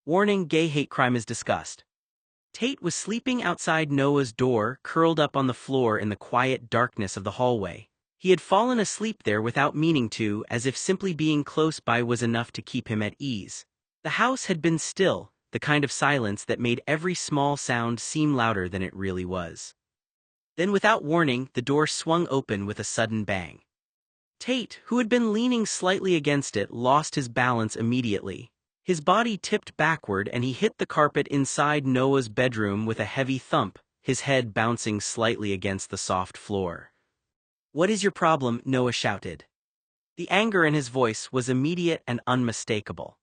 Warning: gay hate crime is discussed. Tate was sleeping outside Noah's door, curled up on the floor in the quiet darkness of the hallway. He had fallen asleep there without meaning to, as if simply being close by was enough to keep him at ease. The house had been still, the kind of silence that made every small sound seem louder than it really was. Then without warning, the door swung open with a sudden bang. Tate, who had been leaning slightly against it, lost his balance immediately. His body tipped backward and he hit the carpet inside Noah's bedroom with a heavy thump, his head bouncing slightly against the soft floor. "What is your problem?" Noah shouted. The anger in his voice was immediate and unmistakable.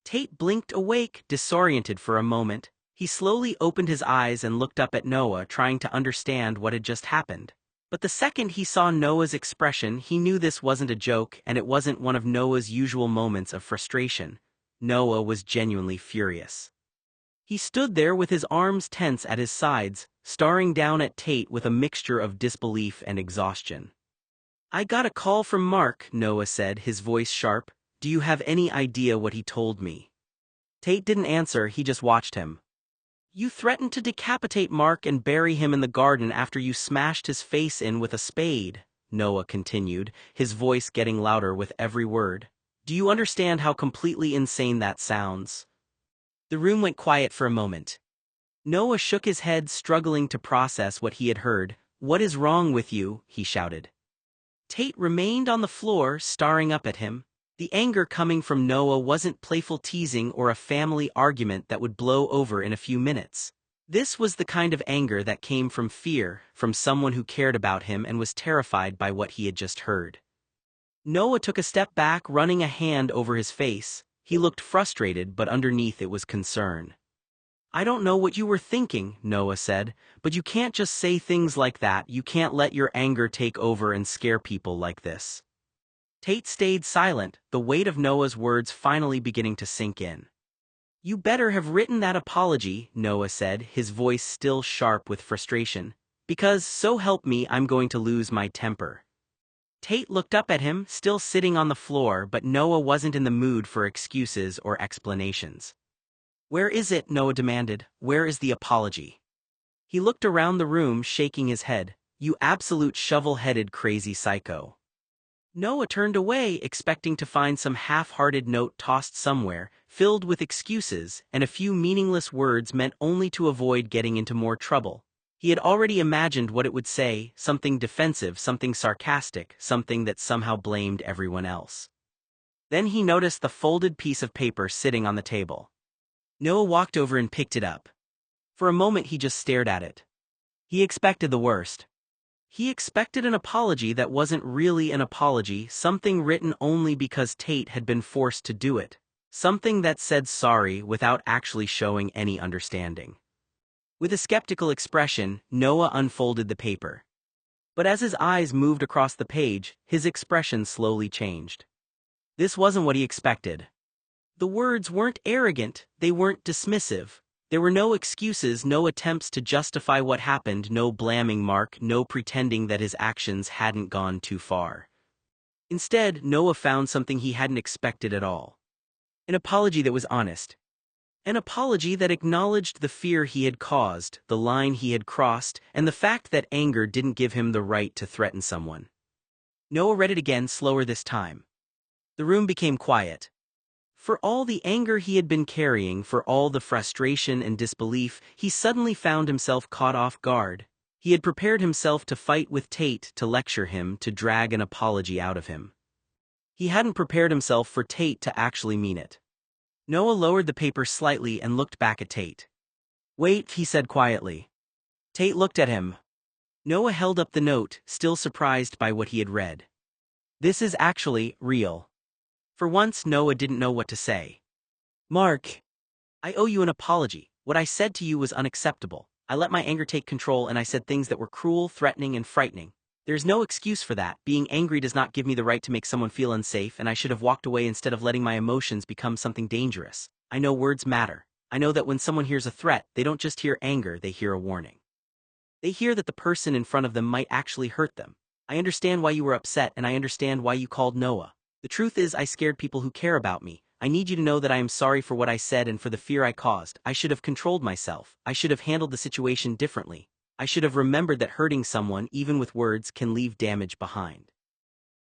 Tate blinked awake, disoriented for a moment. He slowly opened his eyes and looked up at Noah, trying to understand what had just happened. But the second he saw Noah's expression, he knew this wasn't a joke and it wasn't one of Noah's usual moments of frustration. Noah was genuinely furious. He stood there with his arms tense at his sides, staring down at Tate with a mixture of disbelief and exhaustion. "I got a call from Mark," Noah said, his voice sharp. "Do you have any idea what he told me?" Tate didn't answer, he just watched him. "You threatened to decapitate Mark and bury him in the garden after you smashed his face in with a spade," Noah continued, his voice getting louder with every word. "Do you understand how completely insane that sounds?" The room went quiet for a moment. Noah shook his head, struggling to process what he had heard. "What is wrong with you?" he shouted. Tate remained on the floor, staring up at him. The anger coming from Noah wasn't playful teasing or a family argument that would blow over in a few minutes. This was the kind of anger that came from fear, from someone who cared about him and was terrified by what he had just heard. Noah took a step back, running a hand over his face. He looked frustrated, but underneath it was concern. "I don't know what you were thinking," Noah said, "but you can't just say things like that. You can't let your anger take over and scare people like this." Tate stayed silent, the weight of Noah's words finally beginning to sink in. "You better have written that apology," Noah said, his voice still sharp with frustration, "because, so help me, I'm going to lose my temper." Tate looked up at him, still sitting on the floor, but Noah wasn't in the mood for excuses or explanations. "Where is it?" Noah demanded. "Where is the apology?" He looked around the room, shaking his head. "You absolute shovel-headed crazy psycho." Noah turned away, expecting to find some half-hearted note tossed somewhere, filled with excuses and a few meaningless words meant only to avoid getting into more trouble. He had already imagined what it would say, something defensive, something sarcastic, something that somehow blamed everyone else. Then he noticed the folded piece of paper sitting on the table. Noah walked over and picked it up. For a moment he just stared at it. He expected the worst. He expected an apology that wasn't really an apology, something written only because Tate had been forced to do it. Something that said sorry without actually showing any understanding. With a skeptical expression, Noah unfolded the paper. But as his eyes moved across the page, his expression slowly changed. This wasn't what he expected. The words weren't arrogant, they weren't dismissive. There were no excuses, no attempts to justify what happened, no blaming Mark, no pretending that his actions hadn't gone too far. Instead, Noah found something he hadn't expected at all. An apology that was honest. An apology that acknowledged the fear he had caused, the line he had crossed, and the fact that anger didn't give him the right to threaten someone. Noah read it again, slower this time. The room became quiet. For all the anger he had been carrying, for all the frustration and disbelief, he suddenly found himself caught off guard. He had prepared himself to fight with Tate, to lecture him, to drag an apology out of him. He hadn't prepared himself for Tate to actually mean it. Noah lowered the paper slightly and looked back at Tate. "Wait," he said quietly. Tate looked at him. Noah held up the note, still surprised by what he had read. "This is actually real." For once, Noah didn't know what to say. "Mark, I owe you an apology. What I said to you was unacceptable. I let my anger take control and I said things that were cruel, threatening, and frightening. There's no excuse for that. Being angry does not give me the right to make someone feel unsafe, and I should have walked away instead of letting my emotions become something dangerous. I know words matter. I know that when someone hears a threat, they don't just hear anger, they hear a warning. They hear that the person in front of them might actually hurt them. I understand why you were upset, and I understand why you called Noah. The truth is, I scared people who care about me. I need you to know that I am sorry for what I said and for the fear I caused. I should have controlled myself. I should have handled the situation differently. I should have remembered that hurting someone, even with words, can leave damage behind.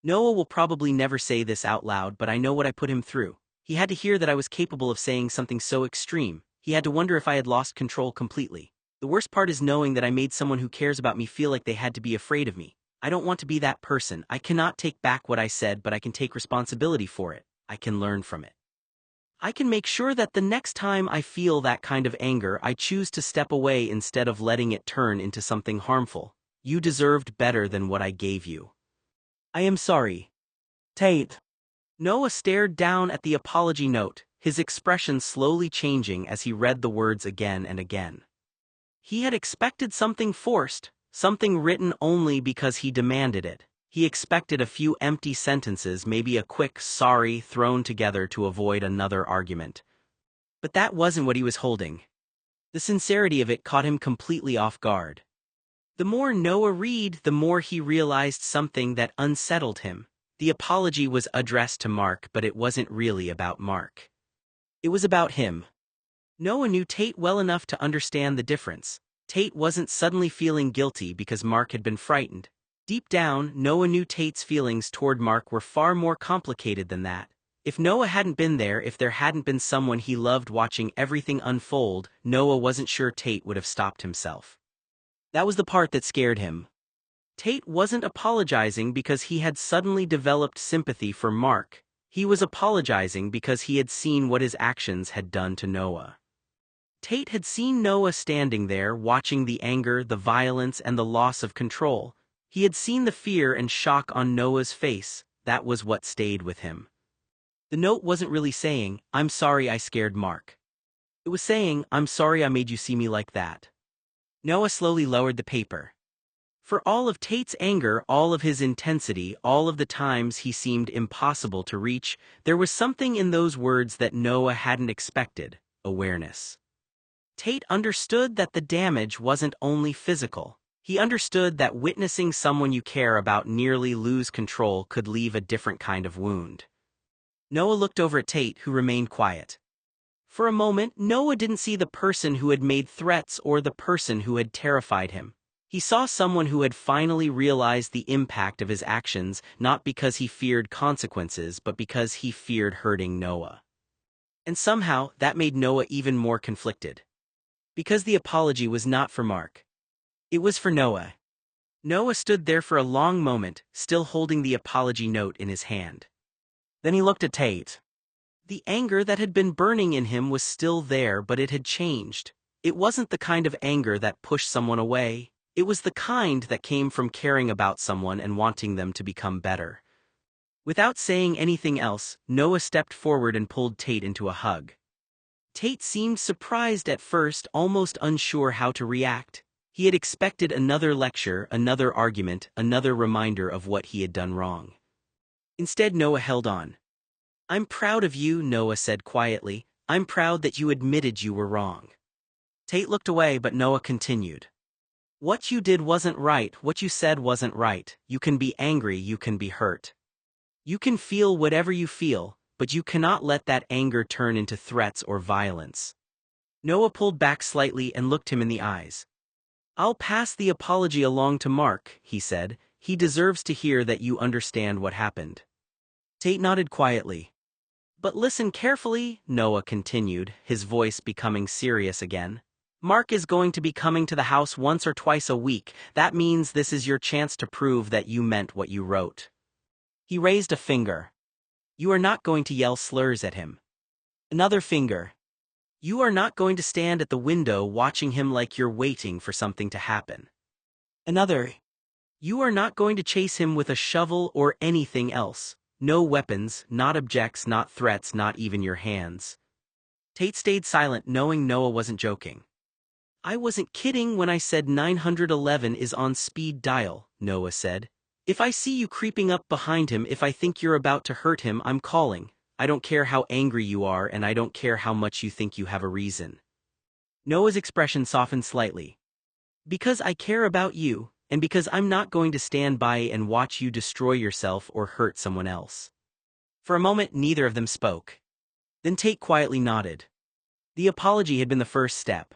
Noah will probably never say this out loud, but I know what I put him through. He had to hear that I was capable of saying something so extreme. He had to wonder if I had lost control completely. The worst part is knowing that I made someone who cares about me feel like they had to be afraid of me. I don't want to be that person. I cannot take back what I said, but I can take responsibility for it. I can learn from it. I can make sure that the next time I feel that kind of anger, I choose to step away instead of letting it turn into something harmful. You deserved better than what I gave you. I am sorry. Tate. Noah stared down at the apology note, his expression slowly changing as he read the words again and again. He had expected something forced, something written only because he demanded it. He expected a few empty sentences, maybe a quick sorry thrown together to avoid another argument. But that wasn't what he was holding. The sincerity of it caught him completely off guard. The more Noah read, the more he realized something that unsettled him. The apology was addressed to Mark, but it wasn't really about Mark. It was about him. Noah knew Tate well enough to understand the difference. Tate wasn't suddenly feeling guilty because Mark had been frightened. Deep down, Noah knew Tate's feelings toward Mark were far more complicated than that. If Noah hadn't been there, if there hadn't been someone he loved watching everything unfold, Noah wasn't sure Tate would have stopped himself. That was the part that scared him. Tate wasn't apologizing because he had suddenly developed sympathy for Mark. He was apologizing because he had seen what his actions had done to Noah. Tate had seen Noah standing there, watching the anger, the violence, and the loss of control. He had seen the fear and shock on Noah's face. That was what stayed with him. The note wasn't really saying, "I'm sorry I scared Mark." It was saying, "I'm sorry I made you see me like that." Noah slowly lowered the paper. For all of Tate's anger, all of his intensity, all of the times he seemed impossible to reach, there was something in those words that Noah hadn't expected: awareness. Tate understood that the damage wasn't only physical. He understood that witnessing someone you care about nearly lose control could leave a different kind of wound. Noah looked over at Tate, who remained quiet. For a moment, Noah didn't see the person who had made threats or the person who had terrified him. He saw someone who had finally realized the impact of his actions, not because he feared consequences, but because he feared hurting Noah. And somehow, that made Noah even more conflicted. Because the apology was not for Mark. It was for Noah. Noah stood there for a long moment, still holding the apology note in his hand. Then he looked at Tate. The anger that had been burning in him was still there, but it had changed. It wasn't the kind of anger that pushed someone away. It was the kind that came from caring about someone and wanting them to become better. Without saying anything else, Noah stepped forward and pulled Tate into a hug. Tate seemed surprised at first, almost unsure how to react. He had expected another lecture, another argument, another reminder of what he had done wrong. Instead, Noah held on. "I'm proud of you," Noah said quietly. "I'm proud that you admitted you were wrong." Tate looked away, but Noah continued. "What you did wasn't right, what you said wasn't right. You can be angry, you can be hurt. You can feel whatever you feel, but you cannot let that anger turn into threats or violence." Noah pulled back slightly and looked him in the eyes. "I'll pass the apology along to Mark," he said. "He deserves to hear that you understand what happened." Tate nodded quietly. "But listen carefully," Noah continued, his voice becoming serious again. "Mark is going to be coming to the house once or twice a week. That means this is your chance to prove that you meant what you wrote." He raised a finger. "You are not going to yell slurs at him." Another finger. "You are not going to stand at the window watching him like you're waiting for something to happen." Another. "You are not going to chase him with a shovel or anything else. No weapons, not objects, not threats, not even your hands." Tate stayed silent, knowing Noah wasn't joking. "I wasn't kidding when I said 911 is on speed dial," Noah said. "If I see you creeping up behind him, if I think you're about to hurt him, I'm calling. I don't care how angry you are, and I don't care how much you think you have a reason." Noah's expression softened slightly. "Because I care about you, and because I'm not going to stand by and watch you destroy yourself or hurt someone else." For a moment, neither of them spoke. Then Tate quietly nodded. The apology had been the first step.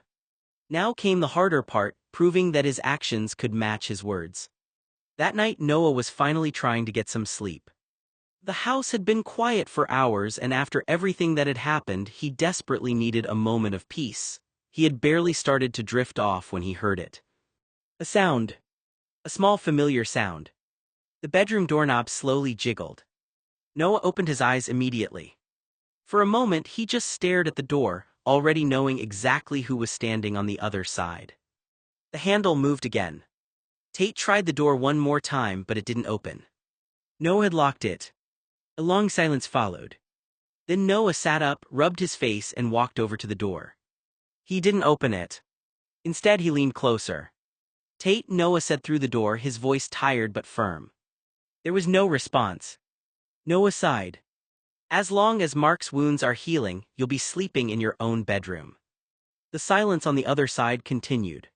Now came the harder part, proving that his actions could match his words. That night Noah was finally trying to get some sleep. The house had been quiet for hours, and after everything that had happened, he desperately needed a moment of peace. He had barely started to drift off when he heard it. A sound. A small familiar sound. The bedroom doorknob slowly jiggled. Noah opened his eyes immediately. For a moment he just stared at the door, already knowing exactly who was standing on the other side. The handle moved again. Tate tried the door one more time, but it didn't open. Noah had locked it. A long silence followed. Then Noah sat up, rubbed his face, and walked over to the door. He didn't open it. Instead he leaned closer. "Tate," Noah said through the door, his voice tired but firm. There was no response. Noah sighed. "As long as Mark's wounds are healing, you'll be sleeping in your own bedroom." The silence on the other side continued.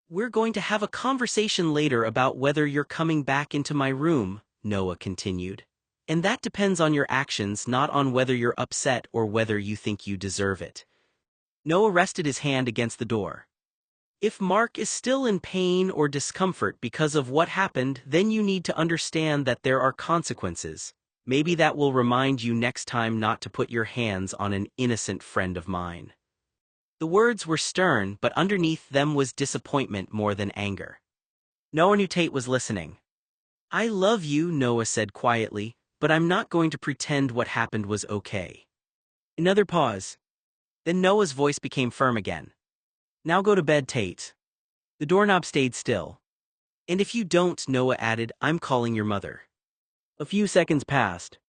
"We're going to have a conversation later about whether you're coming back into my room," Noah continued. "And that depends on your actions, not on whether you're upset or whether you think you deserve it." Noah rested his hand against the door. "If Mark is still in pain or discomfort because of what happened, then you need to understand that there are consequences. Maybe that will remind you next time not to put your hands on an innocent friend of mine." The words were stern, but underneath them was disappointment more than anger. Noah knew Tate was listening. "I love you," Noah said quietly, "but I'm not going to pretend what happened was okay." Another pause. Then Noah's voice became firm again. "Now go to bed, Tate." The doorknob stayed still. "And if you don't," Noah added, "I'm calling your mother." A few seconds passed.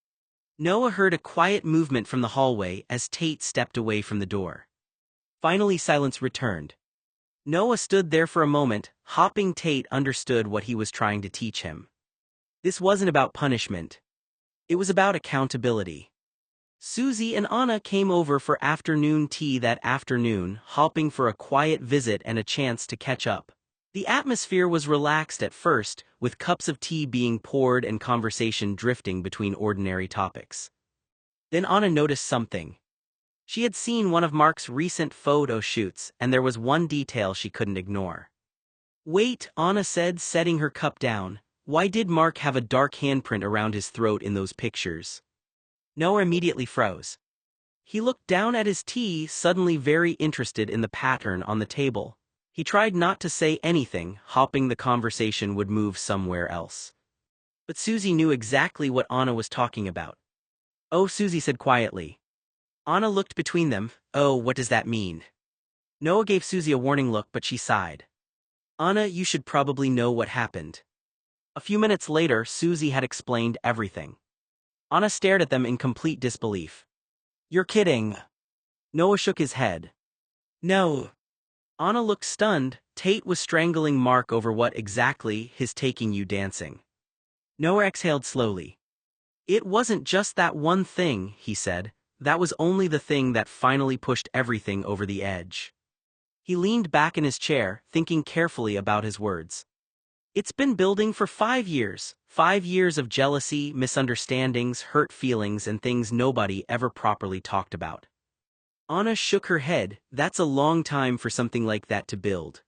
Noah heard a quiet movement from the hallway as Tate stepped away from the door. Finally silence returned. Noah stood there for a moment, hoping Tate understood what he was trying to teach him. This wasn't about punishment. It was about accountability. Susie and Anna came over for afternoon tea that afternoon, hoping for a quiet visit and a chance to catch up. The atmosphere was relaxed at first, with cups of tea being poured and conversation drifting between ordinary topics. Then Anna noticed something. She had seen one of Mark's recent photo shoots, and there was one detail she couldn't ignore. "Wait," Anna said, setting her cup down. "Why did Mark have a dark handprint around his throat in those pictures?" Noah immediately froze. He looked down at his tea, suddenly very interested in the pattern on the table. He tried not to say anything, hoping the conversation would move somewhere else. But Susie knew exactly what Anna was talking about. "Oh," Susie said quietly. Anna looked between them. "Oh, what does that mean?" Noah gave Susie a warning look, but she sighed. "Anna, you should probably know what happened." A few minutes later, Susie had explained everything. Anna stared at them in complete disbelief. "You're kidding." Noah shook his head. "No." Anna looked stunned. "Tate was strangling Mark over what exactly? His taking you dancing." Noah exhaled slowly. "It wasn't just that one thing," he said. "That was only the thing that finally pushed everything over the edge." He leaned back in his chair, thinking carefully about his words. "It's been building for 5 years. 5 years of jealousy, misunderstandings, hurt feelings, and things nobody ever properly talked about." Anna shook her head. "That's a long time for something like that to build."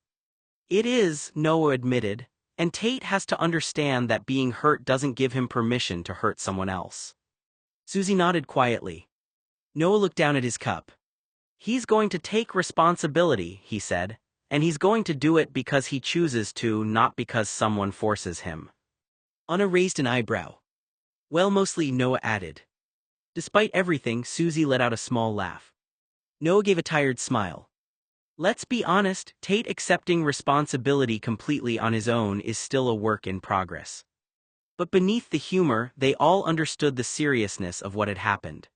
"It is," Noah admitted, "and Tate has to understand that being hurt doesn't give him permission to hurt someone else." Susie nodded quietly. Noah looked down at his cup. "He's going to take responsibility," he said, "and he's going to do it because he chooses to, not because someone forces him." Anna raised an eyebrow. "Well, mostly," Noah added. Despite everything, Susie let out a small laugh. Noah gave a tired smile. "Let's be honest, Tate accepting responsibility completely on his own is still a work in progress." But beneath the humor, they all understood the seriousness of what had happened.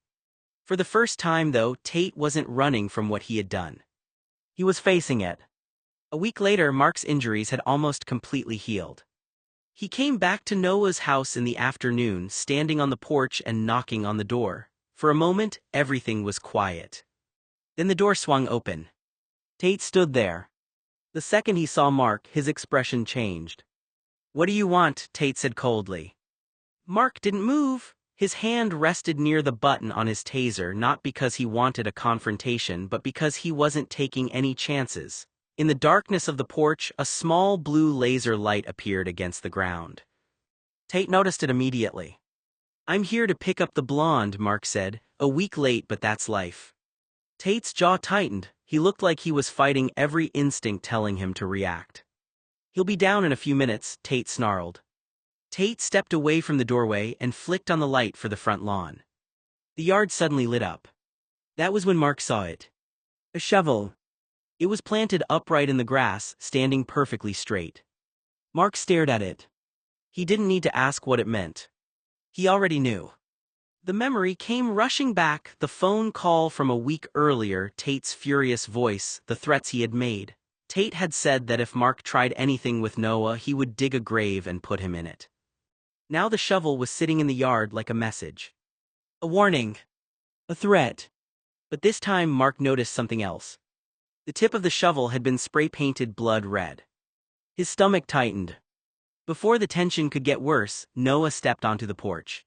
For the first time, though, Tate wasn't running from what he had done. He was facing it. A week later, Mark's injuries had almost completely healed. He came back to Noah's house in the afternoon, standing on the porch and knocking on the door. For a moment, everything was quiet. Then the door swung open. Tate stood there. The second he saw Mark, his expression changed. "What do you want?" Tate said coldly. Mark didn't move. His hand rested near the button on his taser not because he wanted a confrontation but because he wasn't taking any chances. In the darkness of the porch, a small blue laser light appeared against the ground. Tate noticed it immediately. "I'm here to pick up the blonde," Mark said. "A week late, but that's life." Tate's jaw tightened. He looked like he was fighting every instinct telling him to react. "He'll be down in a few minutes," Tate snarled. Tate stepped away from the doorway and flicked on the light for the front lawn. The yard suddenly lit up. That was when Mark saw it. A shovel. It was planted upright in the grass, standing perfectly straight. Mark stared at it. He didn't need to ask what it meant. He already knew. The memory came rushing back, the phone call from a week earlier, Tate's furious voice, the threats he had made. Tate had said that if Mark tried anything with Noah, he would dig a grave and put him in it. Now the shovel was sitting in the yard like a message. A warning. A threat. But this time Mark noticed something else. The tip of the shovel had been spray-painted blood red. His stomach tightened. Before the tension could get worse, Noah stepped onto the porch.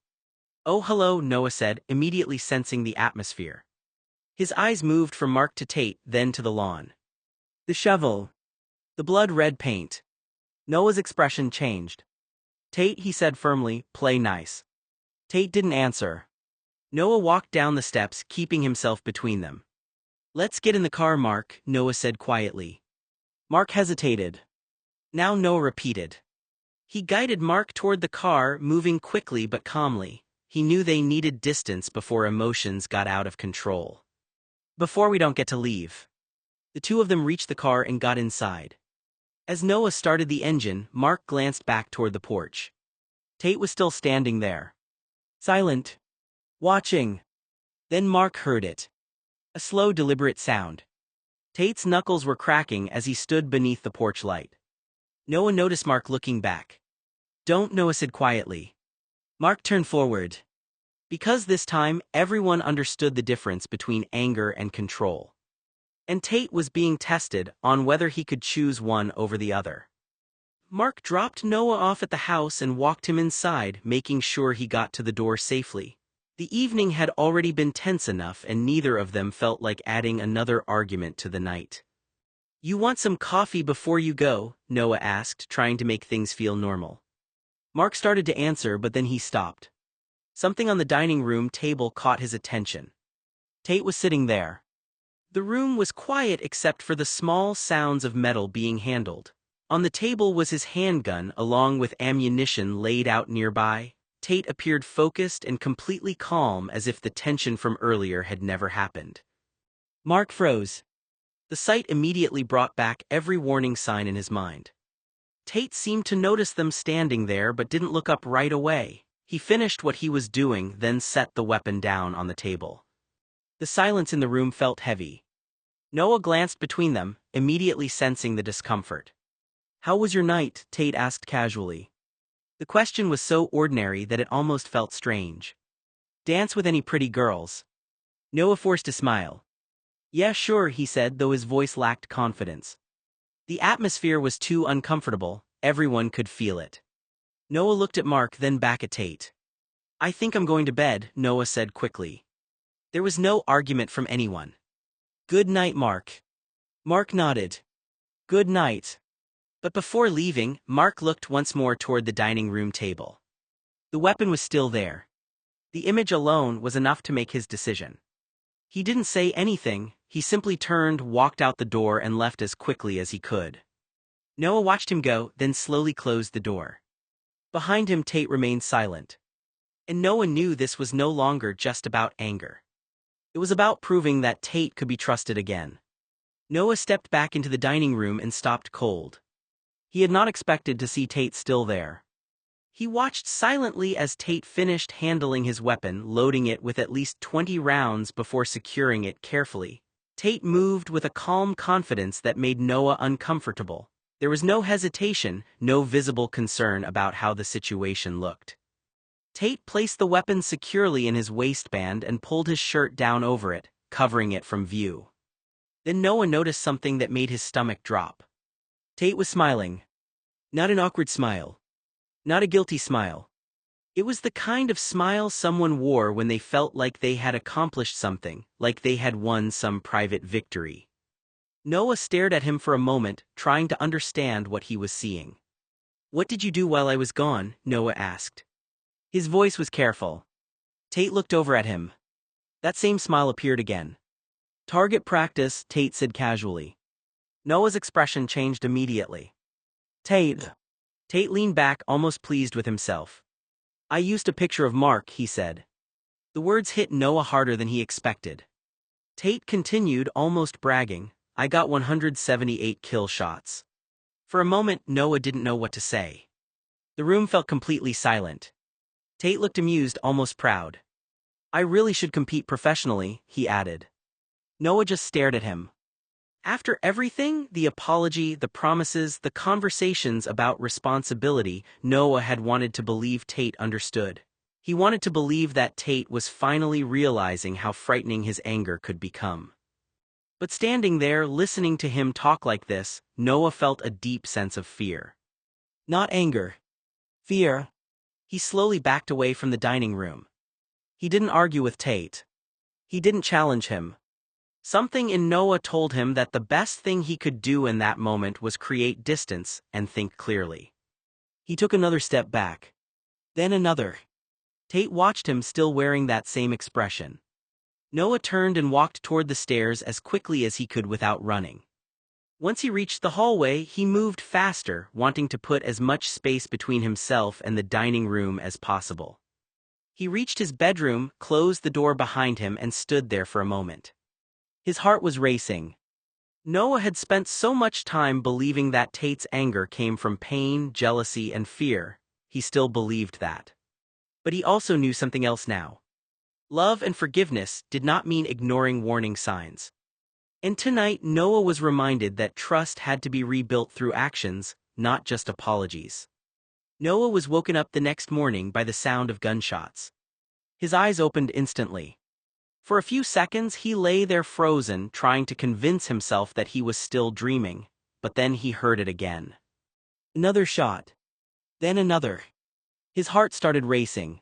"Oh, hello," Noah said, immediately sensing the atmosphere. His eyes moved from Mark to Tate, then to the lawn. The shovel. The blood-red paint. Noah's expression changed. "Tate," he said firmly, "play nice." Tate didn't answer. Noah walked down the steps, keeping himself between them. "Let's get in the car, Mark," Noah said quietly. Mark hesitated. Now Noah repeated. He guided Mark toward the car, moving quickly but calmly. He knew they needed distance before emotions got out of control. "Before we don't get to leave." The two of them reached the car and got inside. As Noah started the engine, Mark glanced back toward the porch. Tate was still standing there. Silent. Watching. Then Mark heard it. A slow, deliberate sound. Tate's knuckles were cracking as he stood beneath the porch light. Noah noticed Mark looking back. "Don't," Noah said quietly. Mark turned forward. Because this time, everyone understood the difference between anger and control. And Tate was being tested on whether he could choose one over the other. Mark dropped Noah off at the house and walked him inside, making sure he got to the door safely. The evening had already been tense enough and neither of them felt like adding another argument to the night. "You want some coffee before you go?" Noah asked, trying to make things feel normal. Mark started to answer, but then he stopped. Something on the dining room table caught his attention. Tate was sitting there. The room was quiet except for the small sounds of metal being handled. On the table was his handgun along with ammunition laid out nearby. Tate appeared focused and completely calm as if the tension from earlier had never happened. Mark froze. The sight immediately brought back every warning sign in his mind. Tate seemed to notice them standing there but didn't look up right away. He finished what he was doing, then set the weapon down on the table. The silence in the room felt heavy. Noah glanced between them, immediately sensing the discomfort. "How was your night?" Tate asked casually. The question was so ordinary that it almost felt strange. "Dance with any pretty girls?" Noah forced a smile. "Yeah, sure," he said, though his voice lacked confidence. The atmosphere was too uncomfortable, everyone could feel it. Noah looked at Mark, then back at Tate. "I think I'm going to bed," Noah said quickly. There was no argument from anyone. "Good night, Mark." Mark nodded. "Good night." But before leaving, Mark looked once more toward the dining room table. The weapon was still there. The image alone was enough to make his decision. He didn't say anything, he simply turned, walked out the door and left as quickly as he could. Noah watched him go, then slowly closed the door. Behind him, Tate remained silent. And Noah knew this was no longer just about anger. It was about proving that Tate could be trusted again. Noah stepped back into the dining room and stopped cold. He had not expected to see Tate still there. He watched silently as Tate finished handling his weapon, loading it with at least 20 rounds before securing it carefully. Tate moved with a calm confidence that made Noah uncomfortable. There was no hesitation, no visible concern about how the situation looked. Tate placed the weapon securely in his waistband and pulled his shirt down over it, covering it from view. Then Noah noticed something that made his stomach drop. Tate was smiling. Not an awkward smile. Not a guilty smile. It was the kind of smile someone wore when they felt like they had accomplished something, like they had won some private victory. Noah stared at him for a moment, trying to understand what he was seeing. "What did you do while I was gone?" Noah asked. His voice was careful. Tate looked over at him. That same smile appeared again. "Target practice," Tate said casually. Noah's expression changed immediately. "Tate." Tate leaned back, almost pleased with himself. "I used a picture of Mark," he said. The words hit Noah harder than he expected. Tate continued, almost bragging, "I got 178 kill shots." For a moment, Noah didn't know what to say. The room felt completely silent. Tate looked amused, almost proud. "I really should compete professionally," he added. Noah just stared at him. After everything, the apology, the promises, the conversations about responsibility, Noah had wanted to believe Tate understood. He wanted to believe that Tate was finally realizing how frightening his anger could become. But standing there, listening to him talk like this, Noah felt a deep sense of fear. Not anger. Fear. He slowly backed away from the dining room. He didn't argue with Tate. He didn't challenge him. Something in Noah told him that the best thing he could do in that moment was create distance and think clearly. He took another step back. Then another. Tate watched him, still wearing that same expression. Noah turned and walked toward the stairs as quickly as he could without running. Once he reached the hallway, he moved faster, wanting to put as much space between himself and the dining room as possible. He reached his bedroom, closed the door behind him, and stood there for a moment. His heart was racing. Noah had spent so much time believing that Tate's anger came from pain, jealousy, and fear. He still believed that. But he also knew something else now. Love and forgiveness did not mean ignoring warning signs. And tonight, Noah was reminded that trust had to be rebuilt through actions, not just apologies. Noah was woken up the next morning by the sound of gunshots. His eyes opened instantly. For a few seconds he lay there frozen, trying to convince himself that he was still dreaming, but then he heard it again. Another shot. Then another. His heart started racing.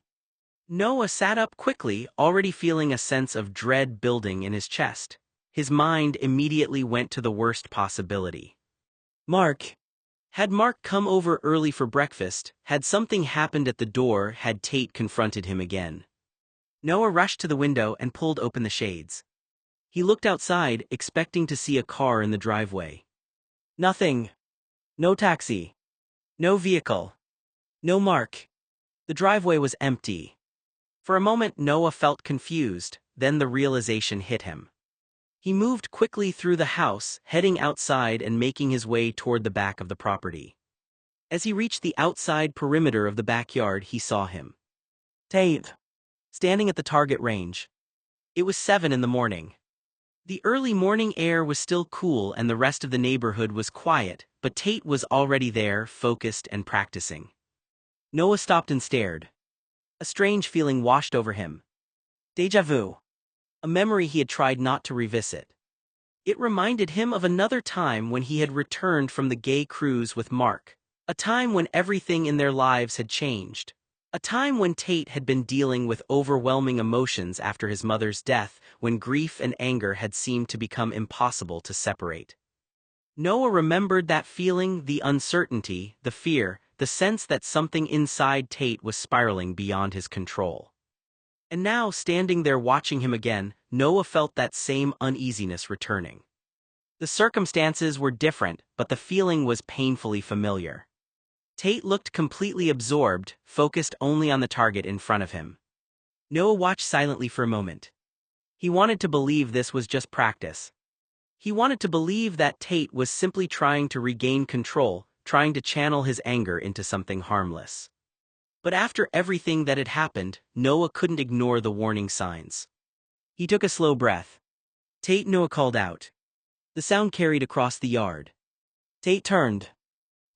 Noah sat up quickly, already feeling a sense of dread building in his chest. His mind immediately went to the worst possibility. Mark. Had Mark come over early for breakfast? Had something happened at the door? Had Tate confronted him again? Noah rushed to the window and pulled open the shades. He looked outside, expecting to see a car in the driveway. Nothing. No taxi. No vehicle. No Mark. The driveway was empty. For a moment Noah felt confused, then the realization hit him. He moved quickly through the house, heading outside and making his way toward the back of the property. As he reached the outside perimeter of the backyard, he saw him. Tate. Standing at the target range. It was 7 in the morning. The early morning air was still cool and the rest of the neighborhood was quiet, but Tate was already there, focused and practicing. Noah stopped and stared. A strange feeling washed over him. Déjà vu. A memory he had tried not to revisit. It reminded him of another time when he had returned from the gay cruise with Mark. A time when everything in their lives had changed. A time when Tate had been dealing with overwhelming emotions after his mother's death, when grief and anger had seemed to become impossible to separate. Noah remembered that feeling, the uncertainty, the fear, the sense that something inside Tate was spiraling beyond his control. And now, standing there watching him again, Noah felt that same uneasiness returning. The circumstances were different, but the feeling was painfully familiar. Tate looked completely absorbed, focused only on the target in front of him. Noah watched silently for a moment. He wanted to believe this was just practice. He wanted to believe that Tate was simply trying to regain control, trying to channel his anger into something harmless. But after everything that had happened, Noah couldn't ignore the warning signs. He took a slow breath. Tate, Noah called out. The sound carried across the yard. Tate turned.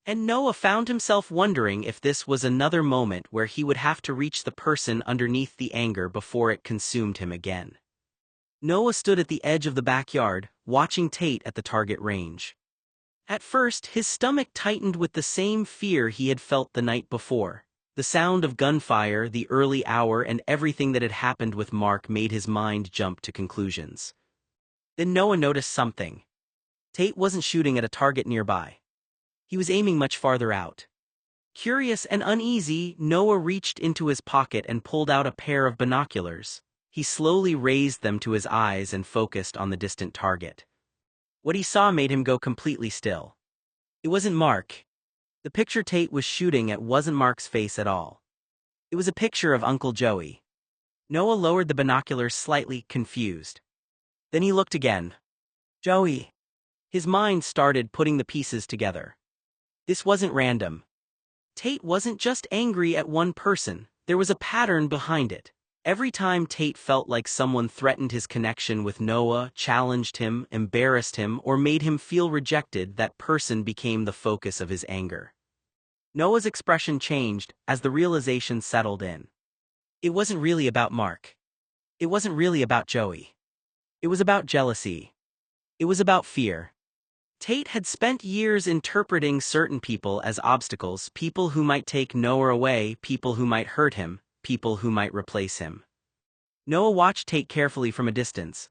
And Noah found himself wondering if this was another moment where he would have to reach the person underneath the anger before it consumed him again. Noah stood at the edge of the backyard, watching Tate at the target range. At first, his stomach tightened with the same fear he had felt the night before. The sound of gunfire, the early hour, and everything that had happened with Mark made his mind jump to conclusions. Then Noah noticed something. Tate wasn't shooting at a target nearby. He was aiming much farther out. Curious and uneasy, Noah reached into his pocket and pulled out a pair of binoculars. He slowly raised them to his eyes and focused on the distant target. What he saw made him go completely still. It wasn't Mark. The picture Tate was shooting at wasn't Mark's face at all. It was a picture of Uncle Joey. Noah lowered the binoculars slightly, confused. Then he looked again. Joey. His mind started putting the pieces together. This wasn't random. Tate wasn't just angry at one person, there was a pattern behind it. Every time Tate felt like someone threatened his connection with Noah, challenged him, embarrassed him, or made him feel rejected, that person became the focus of his anger. Noah's expression changed as the realization settled in. It wasn't really about Mark. It wasn't really about Joey. It was about jealousy. It was about fear. Tate had spent years interpreting certain people as obstacles, people who might take Noah away, people who might hurt him, people who might replace him. Noah watched Tate carefully from a distance.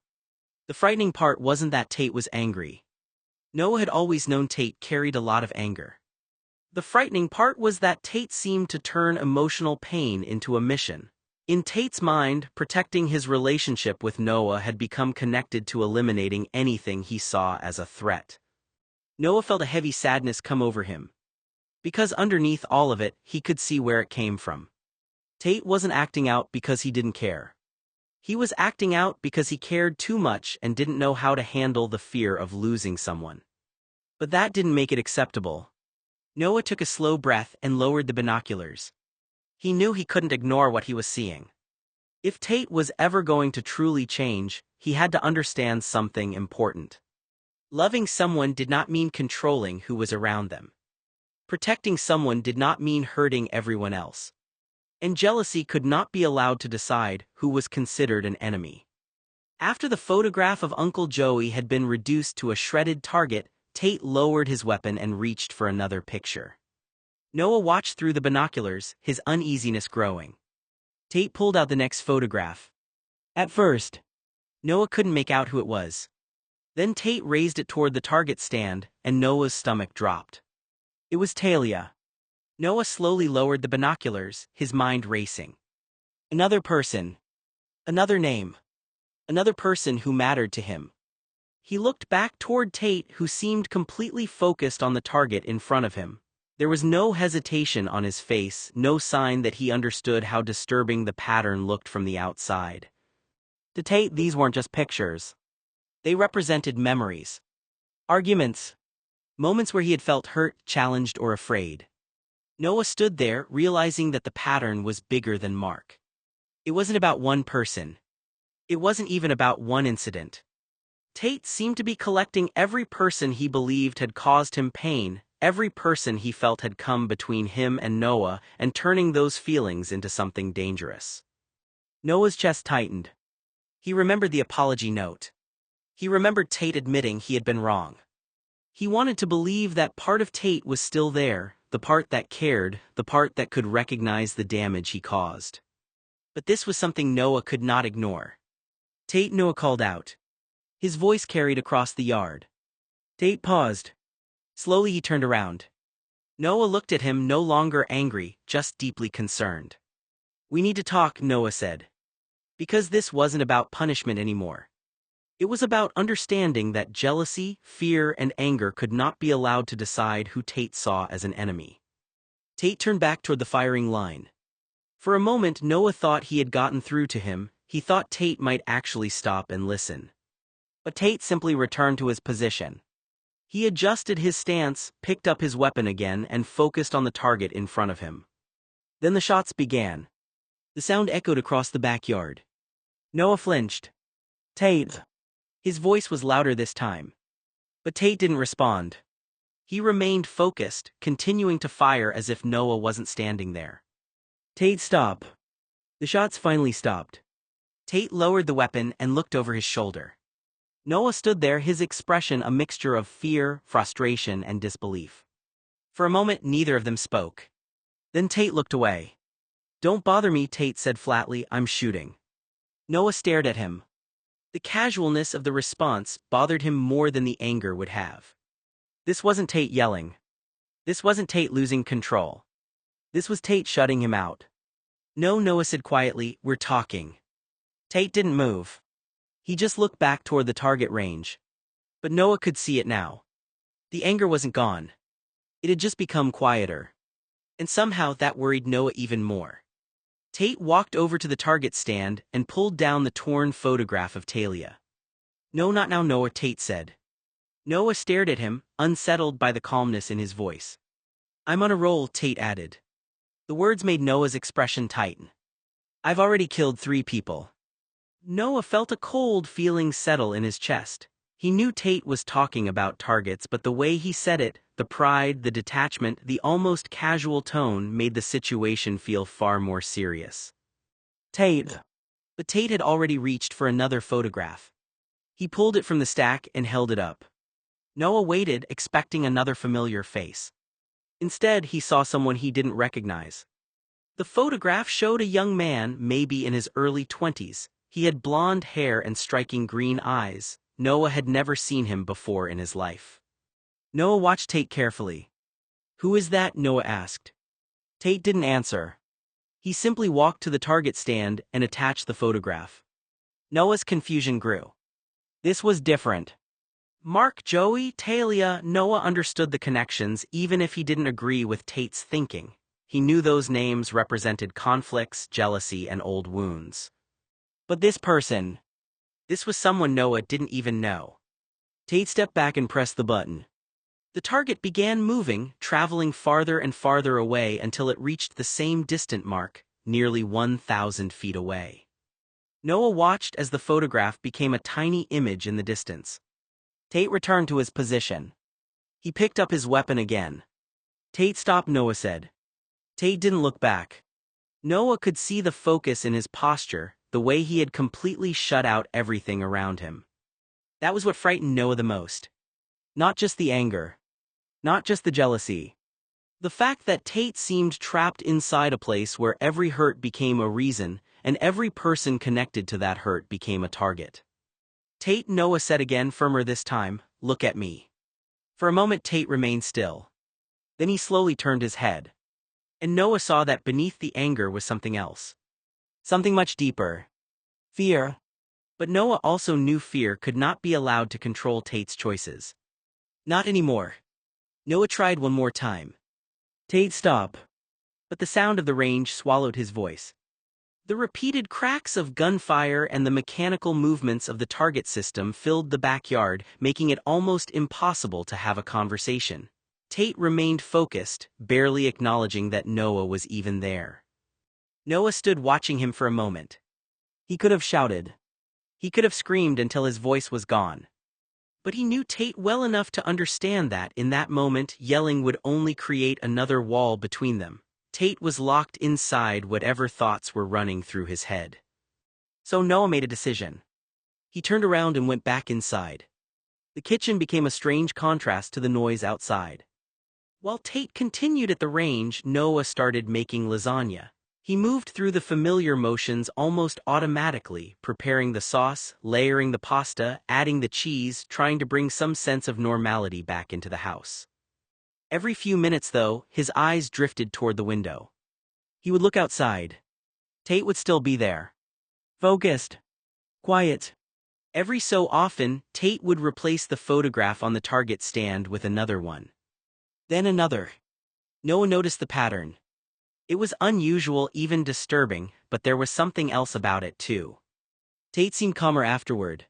The frightening part wasn't that Tate was angry. Noah had always known Tate carried a lot of anger. The frightening part was that Tate seemed to turn emotional pain into a mission. In Tate's mind, protecting his relationship with Noah had become connected to eliminating anything he saw as a threat. Noah felt a heavy sadness come over him. Because underneath all of it, he could see where it came from. Tate wasn't acting out because he didn't care. He was acting out because he cared too much and didn't know how to handle the fear of losing someone. But that didn't make it acceptable. Noah took a slow breath and lowered the binoculars. He knew he couldn't ignore what he was seeing. If Tate was ever going to truly change, he had to understand something important. Loving someone did not mean controlling who was around them. Protecting someone did not mean hurting everyone else. And jealousy could not be allowed to decide who was considered an enemy. After the photograph of Uncle Joey had been reduced to a shredded target, Tate lowered his weapon and reached for another picture. Noah watched through the binoculars, his uneasiness growing. Tate pulled out the next photograph. At first, Noah couldn't make out who it was. Then Tate raised it toward the target stand, and Noah's stomach dropped. It was Talia. Noah slowly lowered the binoculars, his mind racing. Another person. Another name. Another person who mattered to him. He looked back toward Tate, who seemed completely focused on the target in front of him. There was no hesitation on his face, no sign that he understood how disturbing the pattern looked from the outside. To Tate, these weren't just pictures. They represented memories. Arguments. Moments where he had felt hurt, challenged, or afraid. Noah stood there, realizing that the pattern was bigger than Mark. It wasn't about one person. It wasn't even about one incident. Tate seemed to be collecting every person he believed had caused him pain, every person he felt had come between him and Noah, and turning those feelings into something dangerous. Noah's chest tightened. He remembered the apology note. He remembered Tate admitting he had been wrong. He wanted to believe that part of Tate was still there, the part that cared, the part that could recognize the damage he caused. But this was something Noah could not ignore. Tate, Noah called out. His voice carried across the yard. Tate paused. Slowly he turned around. Noah looked at him, no longer angry, just deeply concerned. We need to talk, Noah said. Because this wasn't about punishment anymore. It was about understanding that jealousy, fear, and anger could not be allowed to decide who Tate saw as an enemy. Tate turned back toward the firing line. For a moment, Noah thought he had gotten through to him. He thought Tate might actually stop and listen. But Tate simply returned to his position. He adjusted his stance, picked up his weapon again, and focused on the target in front of him. Then the shots began. The sound echoed across the backyard. Noah flinched. Tate. His voice was louder this time. But Tate didn't respond. He remained focused, continuing to fire as if Noah wasn't standing there. Tate, stop. The shots finally stopped. Tate lowered the weapon and looked over his shoulder. Noah stood there, his expression a mixture of fear, frustration, and disbelief. For a moment, neither of them spoke. Then Tate looked away. "Don't bother me," Tate said flatly, "I'm shooting." Noah stared at him. The casualness of the response bothered him more than the anger would have. This wasn't Tate yelling. This wasn't Tate losing control. This was Tate shutting him out. "No," Noah said quietly, "we're talking." Tate didn't move. He just looked back toward the target range. But Noah could see it now. The anger wasn't gone. It had just become quieter. And somehow that worried Noah even more. Tate walked over to the target stand and pulled down the torn photograph of Talia. "No, not now, Noah," Tate said. Noah stared at him, unsettled by the calmness in his voice. "I'm on a roll," Tate added. The words made Noah's expression tighten. "I've already killed 3 people." Noah felt a cold feeling settle in his chest. He knew Tate was talking about targets, but the way he said it, the pride, the detachment, the almost casual tone made the situation feel far more serious. "Tate." But Tate had already reached for another photograph. He pulled it from the stack and held it up. Noah waited, expecting another familiar face. Instead, he saw someone he didn't recognize. The photograph showed a young man, maybe in his early 20s. He had blonde hair and striking green eyes. Noah had never seen him before in his life. Noah watched Tate carefully. "Who is that?" Noah asked. Tate didn't answer. He simply walked to the target stand and attached the photograph. Noah's confusion grew. This was different. Mark, Joey, Talia. Noah understood the connections even if he didn't agree with Tate's thinking. He knew those names represented conflicts, jealousy, and old wounds. But this person, this was someone Noah didn't even know. Tate stepped back and pressed the button. The target began moving, traveling farther and farther away until it reached the same distant mark, nearly 1,000 feet away. Noah watched as the photograph became a tiny image in the distance. Tate returned to his position. He picked up his weapon again. "Tate, stop," Noah said. Tate didn't look back. Noah could see the focus in his posture, the way he had completely shut out everything around him. That was what frightened Noah the most. Not just the anger. Not just the jealousy. The fact that Tate seemed trapped inside a place where every hurt became a reason, and every person connected to that hurt became a target. "Tate," Noah said again, firmer this time, "look at me." For a moment Tate remained still. Then he slowly turned his head. And Noah saw that beneath the anger was something else. Something much deeper. Fear. But Noah also knew fear could not be allowed to control Tate's choices. Not anymore. Noah tried one more time. "Tate, stop." But the sound of the range swallowed his voice. The repeated cracks of gunfire and the mechanical movements of the target system filled the backyard, making it almost impossible to have a conversation. Tate remained focused, barely acknowledging that Noah was even there. Noah stood watching him for a moment. He could have shouted. He could have screamed until his voice was gone. But he knew Tate well enough to understand that, in that moment, yelling would only create another wall between them. Tate was locked inside whatever thoughts were running through his head. So Noah made a decision. He turned around and went back inside. The kitchen became a strange contrast to the noise outside. While Tate continued at the range, Noah started making lasagna. He moved through the familiar motions almost automatically, preparing the sauce, layering the pasta, adding the cheese, trying to bring some sense of normality back into the house. Every few minutes, though, his eyes drifted toward the window. He would look outside. Tate would still be there. Focused. Quiet. Every so often, Tate would replace the photograph on the target stand with another one. Then another. Noah noticed the pattern. It was unusual, even disturbing, but there was something else about it too. Tate seemed calmer afterward.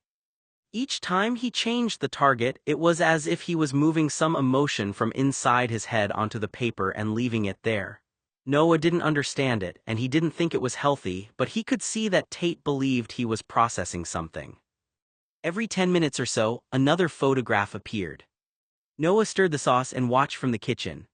Each time he changed the target, it was as if he was moving some emotion from inside his head onto the paper and leaving it there. Noah didn't understand it, and he didn't think it was healthy, but he could see that Tate believed he was processing something. Every 10 minutes or so, another photograph appeared. Noah stirred the sauce and watched from the kitchen.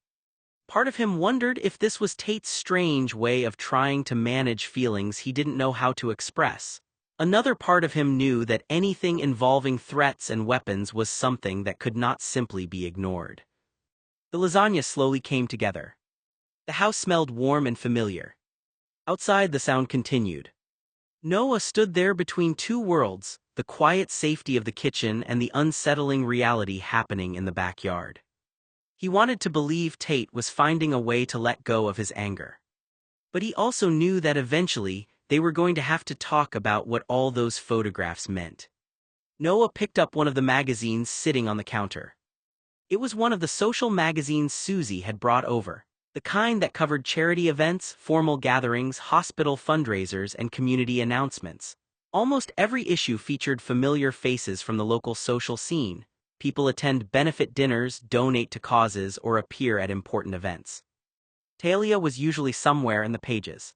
Part of him wondered if this was Tate's strange way of trying to manage feelings he didn't know how to express. Another part of him knew that anything involving threats and weapons was something that could not simply be ignored. The lasagna slowly came together. The house smelled warm and familiar. Outside, the sound continued. Noah stood there between two worlds, the quiet safety of the kitchen and the unsettling reality happening in the backyard. He wanted to believe Tate was finding a way to let go of his anger. But he also knew that eventually, they were going to have to talk about what all those photographs meant. Noah picked up one of the magazines sitting on the counter. It was one of the social magazines Susie had brought over, the kind that covered charity events, formal gatherings, hospital fundraisers, and community announcements. Almost every issue featured familiar faces from the local social scene. People attend benefit dinners, donate to causes, or appear at important events. Talia was usually somewhere in the pages.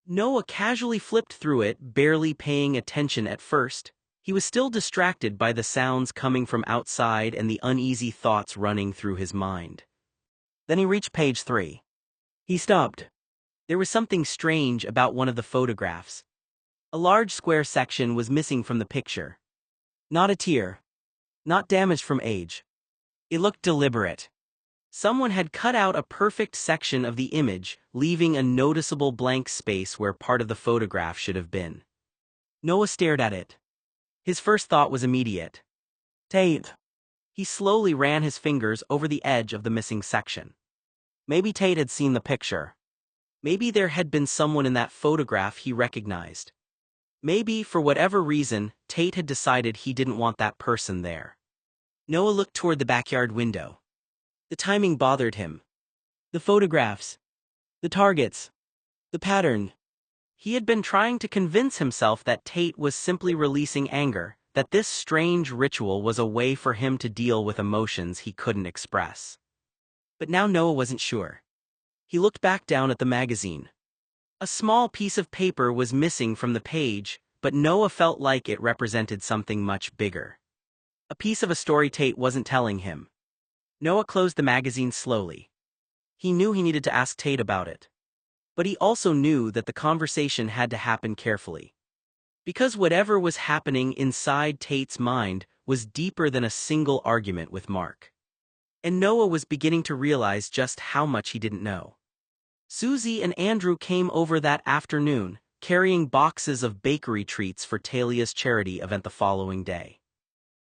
Noah casually flipped through it, barely paying attention at first. He was still distracted by the sounds coming from outside and the uneasy thoughts running through his mind. Then he reached page 3. He stopped. There was something strange about one of the photographs. A large square section was missing from the picture. Not a tear. Not damaged from age. It looked deliberate. Someone had cut out a perfect section of the image, leaving a noticeable blank space where part of the photograph should have been. Noah stared at it. His first thought was immediate. Tate. He slowly ran his fingers over the edge of the missing section. Maybe Tate had seen the picture. Maybe there had been someone in that photograph he recognized. Maybe, for whatever reason, Tate had decided he didn't want that person there. Noah looked toward the backyard window. The timing bothered him. The photographs. The targets. The pattern. He had been trying to convince himself that Tate was simply releasing anger, that this strange ritual was a way for him to deal with emotions he couldn't express. But now Noah wasn't sure. He looked back down at the magazine. A small piece of paper was missing from the page, but Noah felt like it represented something much bigger. A piece of a story Tate wasn't telling him. Noah closed the magazine slowly. He knew he needed to ask Tate about it. But he also knew that the conversation had to happen carefully. Because whatever was happening inside Tate's mind was deeper than a single argument with Mark. And Noah was beginning to realize just how much he didn't know. Susie and Andrew came over that afternoon, carrying boxes of bakery treats for Talia's charity event the following day.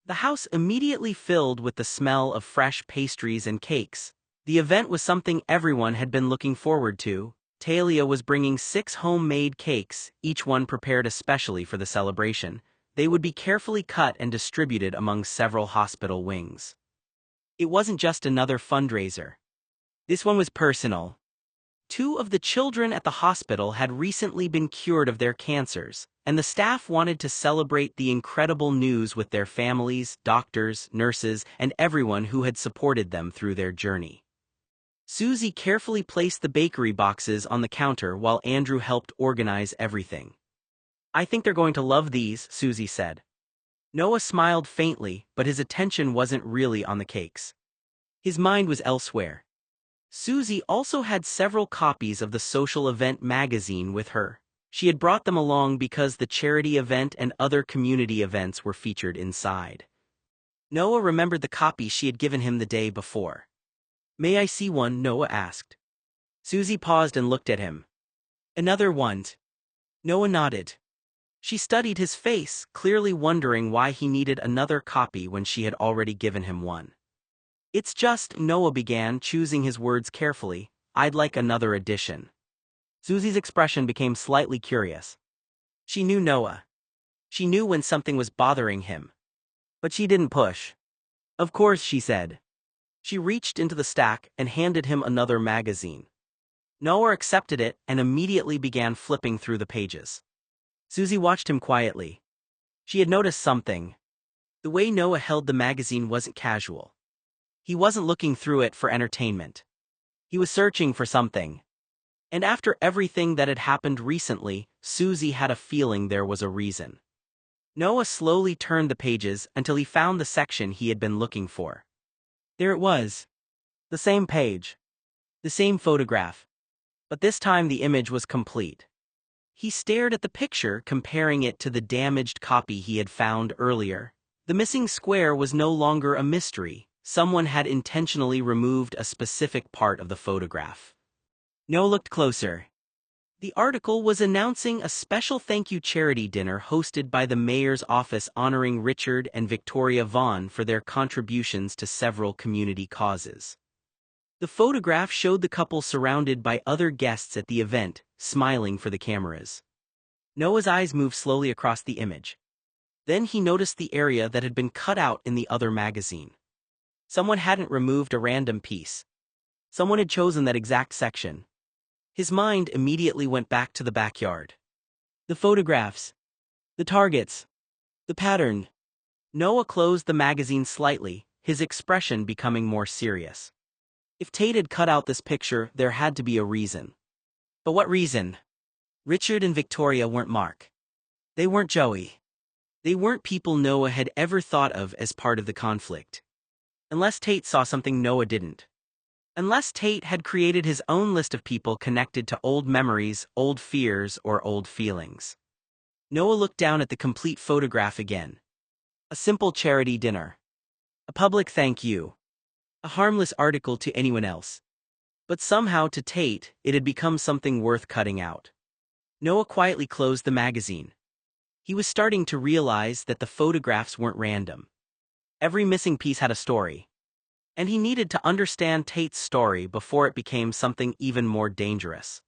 The house immediately filled with the smell of fresh pastries and cakes. The event was something everyone had been looking forward to. Talia was bringing 6 homemade cakes, each one prepared especially for the celebration. They would be carefully cut and distributed among several hospital wings. It wasn't just another fundraiser. This one was personal. 2 of the children at the hospital had recently been cured of their cancers, and the staff wanted to celebrate the incredible news with their families, doctors, nurses, and everyone who had supported them through their journey. Susie carefully placed the bakery boxes on the counter while Andrew helped organize everything. "I think they're going to love these," Susie said. Noah smiled faintly, but his attention wasn't really on the cakes. His mind was elsewhere. Susie also had several copies of the social event magazine with her. She had brought them along because the charity event and other community events were featured inside. Noah remembered the copy she had given him the day before. "May I see one?" Noah asked. Susie paused and looked at him. "Another one?" Noah nodded. She studied his face, clearly wondering why he needed another copy when she had already given him one. "It's just," Noah began, choosing his words carefully, "I'd like another edition." Susie's expression became slightly curious. She knew Noah. She knew when something was bothering him. But she didn't push. "Of course," she said. She reached into the stack and handed him another magazine. Noah accepted it and immediately began flipping through the pages. Susie watched him quietly. She had noticed something. The way Noah held the magazine wasn't casual. He wasn't looking through it for entertainment. He was searching for something. And after everything that had happened recently, Susie had a feeling there was a reason. Noah slowly turned the pages until he found the section he had been looking for. There it was. The same page. The same photograph. But this time the image was complete. He stared at the picture, comparing it to the damaged copy he had found earlier. The missing square was no longer a mystery. Someone had intentionally removed a specific part of the photograph. Noah looked closer. The article was announcing a special thank you charity dinner hosted by the mayor's office honoring Richard and Victoria Vaughn for their contributions to several community causes. The photograph showed the couple surrounded by other guests at the event, smiling for the cameras. Noah's eyes moved slowly across the image. Then he noticed the area that had been cut out in the other magazine. Someone hadn't removed a random piece. Someone had chosen that exact section. His mind immediately went back to the backyard. The photographs. The targets. The pattern. Noah closed the magazine slightly, his expression becoming more serious. If Tate had cut out this picture, there had to be a reason. But what reason? Richard and Victoria weren't Mark. They weren't Joey. They weren't people Noah had ever thought of as part of the conflict. Unless Tate saw something Noah didn't. Unless Tate had created his own list of people connected to old memories, old fears, or old feelings. Noah looked down at the complete photograph again. A simple charity dinner. A public thank you. A harmless article to anyone else. But somehow to Tate, it had become something worth cutting out. Noah quietly closed the magazine. He was starting to realize that the photographs weren't random. Every missing piece had a story. And he needed to understand Tate's story before it became something even more dangerous.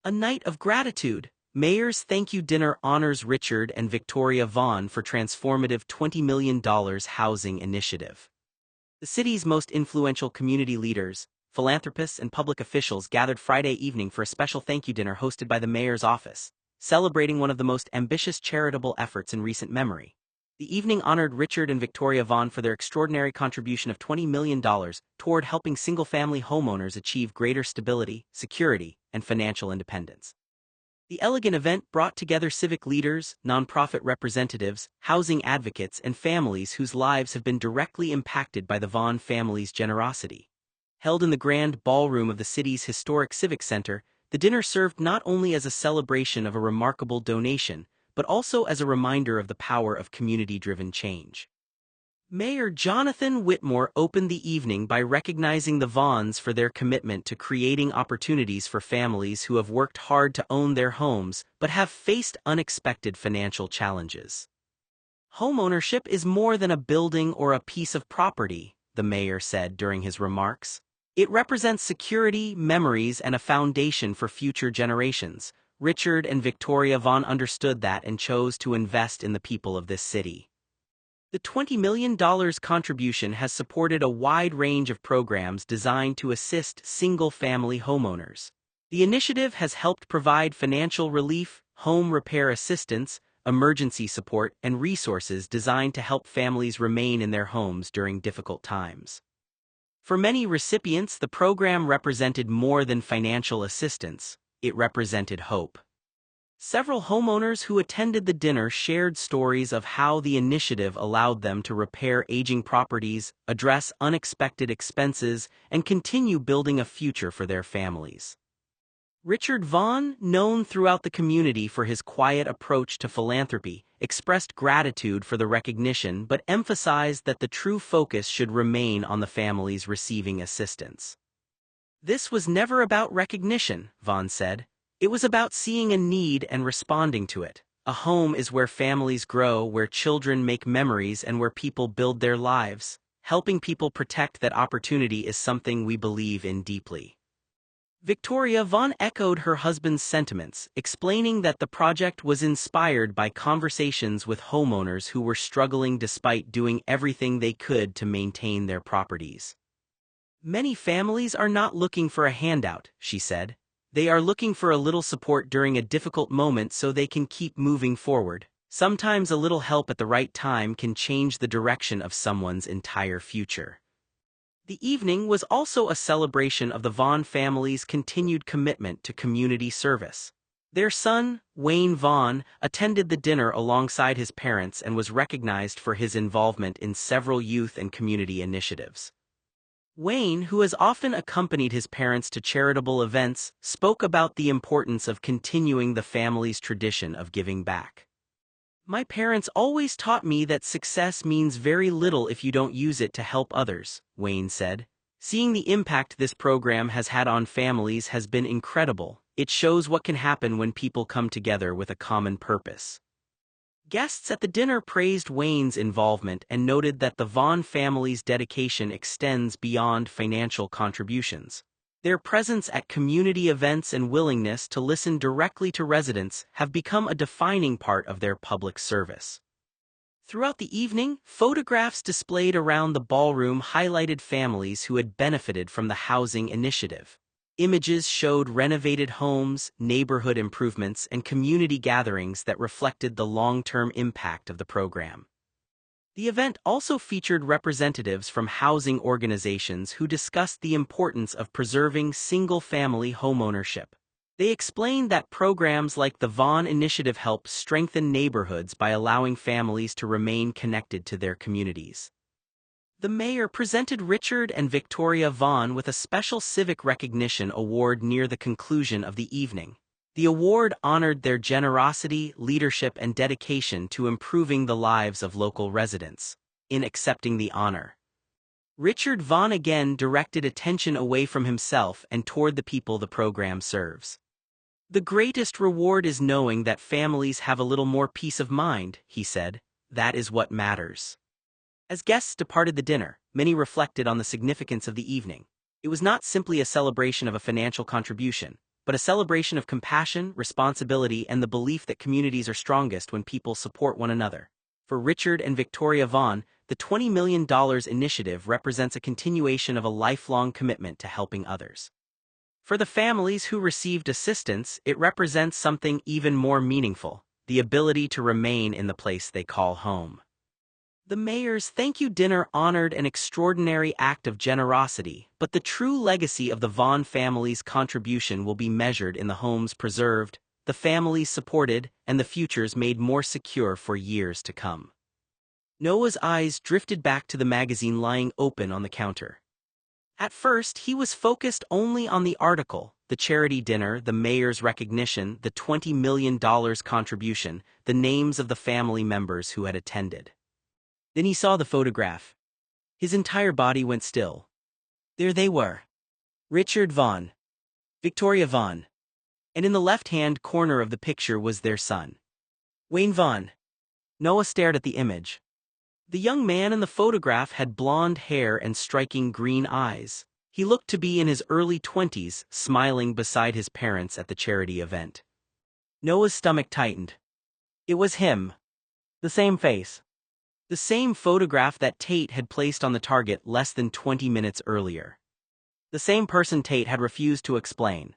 A night of gratitude. Mayor's thank you dinner honors Richard and Victoria Vaughn for transformative $20 million housing initiative. The city's most influential community leaders, philanthropists, and public officials gathered Friday evening for a special thank you dinner hosted by the mayor's office, celebrating one of the most ambitious charitable efforts in recent memory. The evening honored Richard and Victoria Vaughn for their extraordinary contribution of $20 million toward helping single-family homeowners achieve greater stability, security, and financial independence. The elegant event brought together civic leaders, nonprofit representatives, housing advocates, and families whose lives have been directly impacted by the Vaughn family's generosity. Held in the grand ballroom of the city's historic civic center, the dinner served not only as a celebration of a remarkable donation, but also as a reminder of the power of community-driven change. Mayor Jonathan Whitmore opened the evening by recognizing the Vaughns for their commitment to creating opportunities for families who have worked hard to own their homes but have faced unexpected financial challenges. Homeownership is more than a building or a piece of property, the mayor said during his remarks. It represents security, memories, and a foundation for future generations. Richard and Victoria Vaughn understood that and chose to invest in the people of this city. The $20 million contribution has supported a wide range of programs designed to assist single-family homeowners. The initiative has helped provide financial relief, home repair assistance, emergency support, and resources designed to help families remain in their homes during difficult times. For many recipients, the program represented more than financial assistance. It represented hope. Several homeowners who attended the dinner shared stories of how the initiative allowed them to repair aging properties, address unexpected expenses, and continue building a future for their families. Richard Vaughn, known throughout the community for his quiet approach to philanthropy, expressed gratitude for the recognition but emphasized that the true focus should remain on the families receiving assistance. "This was never about recognition," Vaughn said. "It was about seeing a need and responding to it. A home is where families grow, where children make memories, and where people build their lives. Helping people protect that opportunity is something we believe in deeply." Victoria Vaughn echoed her husband's sentiments, explaining that the project was inspired by conversations with homeowners who were struggling despite doing everything they could to maintain their properties. "Many families are not looking for a handout," she said. "They are looking for a little support during a difficult moment so they can keep moving forward. Sometimes a little help at the right time can change the direction of someone's entire future." The evening was also a celebration of the Vaughn family's continued commitment to community service. Their son, Wayne Vaughn, attended the dinner alongside his parents and was recognized for his involvement in several youth and community initiatives. Wayne, who has often accompanied his parents to charitable events, spoke about the importance of continuing the family's tradition of giving back. "My parents always taught me that success means very little if you don't use it to help others," Wayne said. Seeing the impact this program has had on families has been incredible. It shows what can happen when people come together with a common purpose. Guests at the dinner praised Wayne's involvement and noted that the Vaughn family's dedication extends beyond financial contributions. Their presence at community events and willingness to listen directly to residents have become a defining part of their public service. Throughout the evening, photographs displayed around the ballroom highlighted families who had benefited from the housing initiative. Images showed renovated homes, neighborhood improvements, and community gatherings that reflected the long-term impact of the program. The event also featured representatives from housing organizations who discussed the importance of preserving single-family homeownership. They explained that programs like the Vaughn Initiative help strengthen neighborhoods by allowing families to remain connected to their communities. The mayor presented Richard and Victoria Vaughn with a special civic recognition award near the conclusion of the evening. The award honored their generosity, leadership, and dedication to improving the lives of local residents. In accepting the honor, Richard Vaughn again directed attention away from himself and toward the people the program serves. "The greatest reward is knowing that families have a little more peace of mind," he said. "That is what matters." As guests departed the dinner, many reflected on the significance of the evening. It was not simply a celebration of a financial contribution, but a celebration of compassion, responsibility, and the belief that communities are strongest when people support one another. For Richard and Victoria Vaughn, the $20 million initiative represents a continuation of a lifelong commitment to helping others. For the families who received assistance, it represents something even more meaningful: the ability to remain in the place they call home. The mayor's thank you dinner honored an extraordinary act of generosity, but the true legacy of the Vaughn family's contribution will be measured in the homes preserved, the families supported, and the futures made more secure for years to come. Noah's eyes drifted back to the magazine lying open on the counter. At first, he was focused only on the article: the charity dinner, the mayor's recognition, the $20 million contribution, the names of the family members who had attended. Then he saw the photograph. His entire body went still. There they were: Richard Vaughn, Victoria Vaughn, and in the left-hand corner of the picture was their son, Wayne Vaughn. Noah stared at the image. The young man in the photograph had blonde hair and striking green eyes. He looked to be in his early 20s, smiling beside his parents at the charity event. Noah's stomach tightened. It was him. The same face. The same photograph that Tate had placed on the target less than 20 minutes earlier. The same person Tate had refused to explain.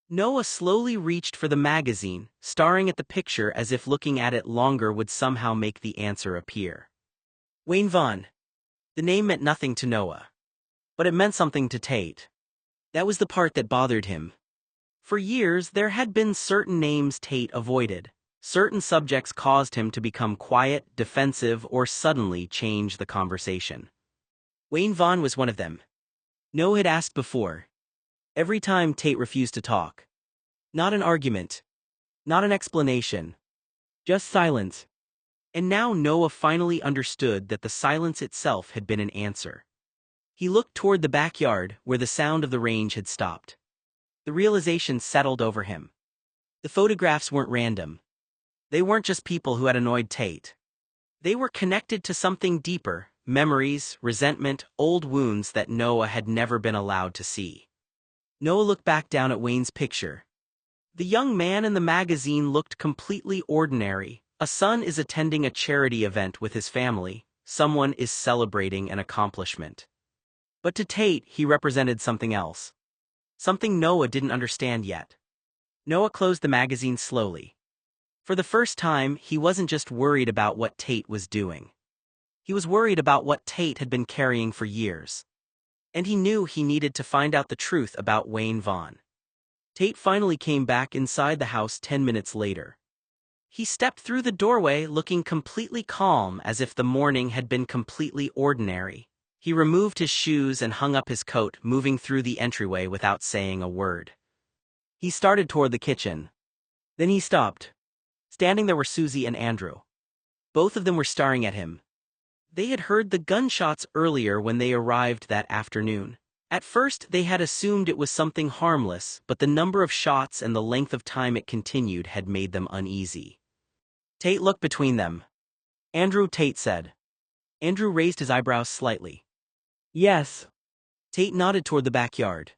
Noah slowly reached for the magazine, staring at the picture as if looking at it longer would somehow make the answer appear. Wayne Vaughn. The name meant nothing to Noah. But it meant something to Tate. That was the part that bothered him. For years, there had been certain names Tate avoided. Certain subjects caused him to become quiet, defensive, or suddenly change the conversation. Wayne Vaughn was one of them. Noah had asked before. Every time Tate refused to talk. Not an argument. Not an explanation. Just silence. And now Noah finally understood that the silence itself had been an answer. He looked toward the backyard, where the sound of the range had stopped. The realization settled over him. The photographs weren't random. They weren't just people who had annoyed Tate. They were connected to something deeper: memories, resentment, old wounds that Noah had never been allowed to see. Noah looked back down at Wayne's picture. The young man in the magazine looked completely ordinary. A son is attending a charity event with his family. Someone is celebrating an accomplishment. But to Tate, he represented something else. Something Noah didn't understand yet. Noah closed the magazine slowly. For the first time, he wasn't just worried about what Tate was doing. He was worried about what Tate had been carrying for years. And he knew he needed to find out the truth about Wayne Vaughn. Tate finally came back inside the house 10 minutes later. He stepped through the doorway looking completely calm, as if the morning had been completely ordinary. He removed his shoes and hung up his coat, moving through the entryway without saying a word. He started toward the kitchen. Then he stopped. Standing there were Susie and Andrew. Both of them were staring at him. They had heard the gunshots earlier when they arrived that afternoon. At first, they had assumed it was something harmless, but the number of shots and the length of time it continued had made them uneasy. Tate looked between them. Andrew, Tate said. Andrew raised his eyebrows slightly. Yes. Tate nodded toward the backyard.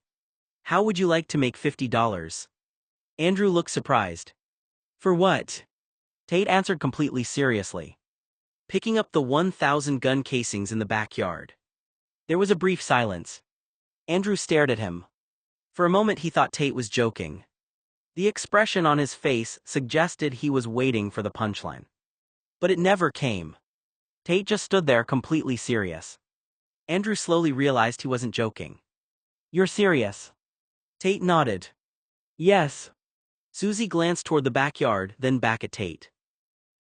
How would you like to make $50? Andrew looked surprised. For what? Tate answered completely seriously. Picking up the 1,000 gun casings in the backyard. There was a brief silence. Andrew stared at him. For a moment he thought Tate was joking. The expression on his face suggested he was waiting for the punchline. But it never came. Tate just stood there completely serious. Andrew slowly realized he wasn't joking. You're serious? Tate nodded. Yes. Susie glanced toward the backyard, then back at Tate.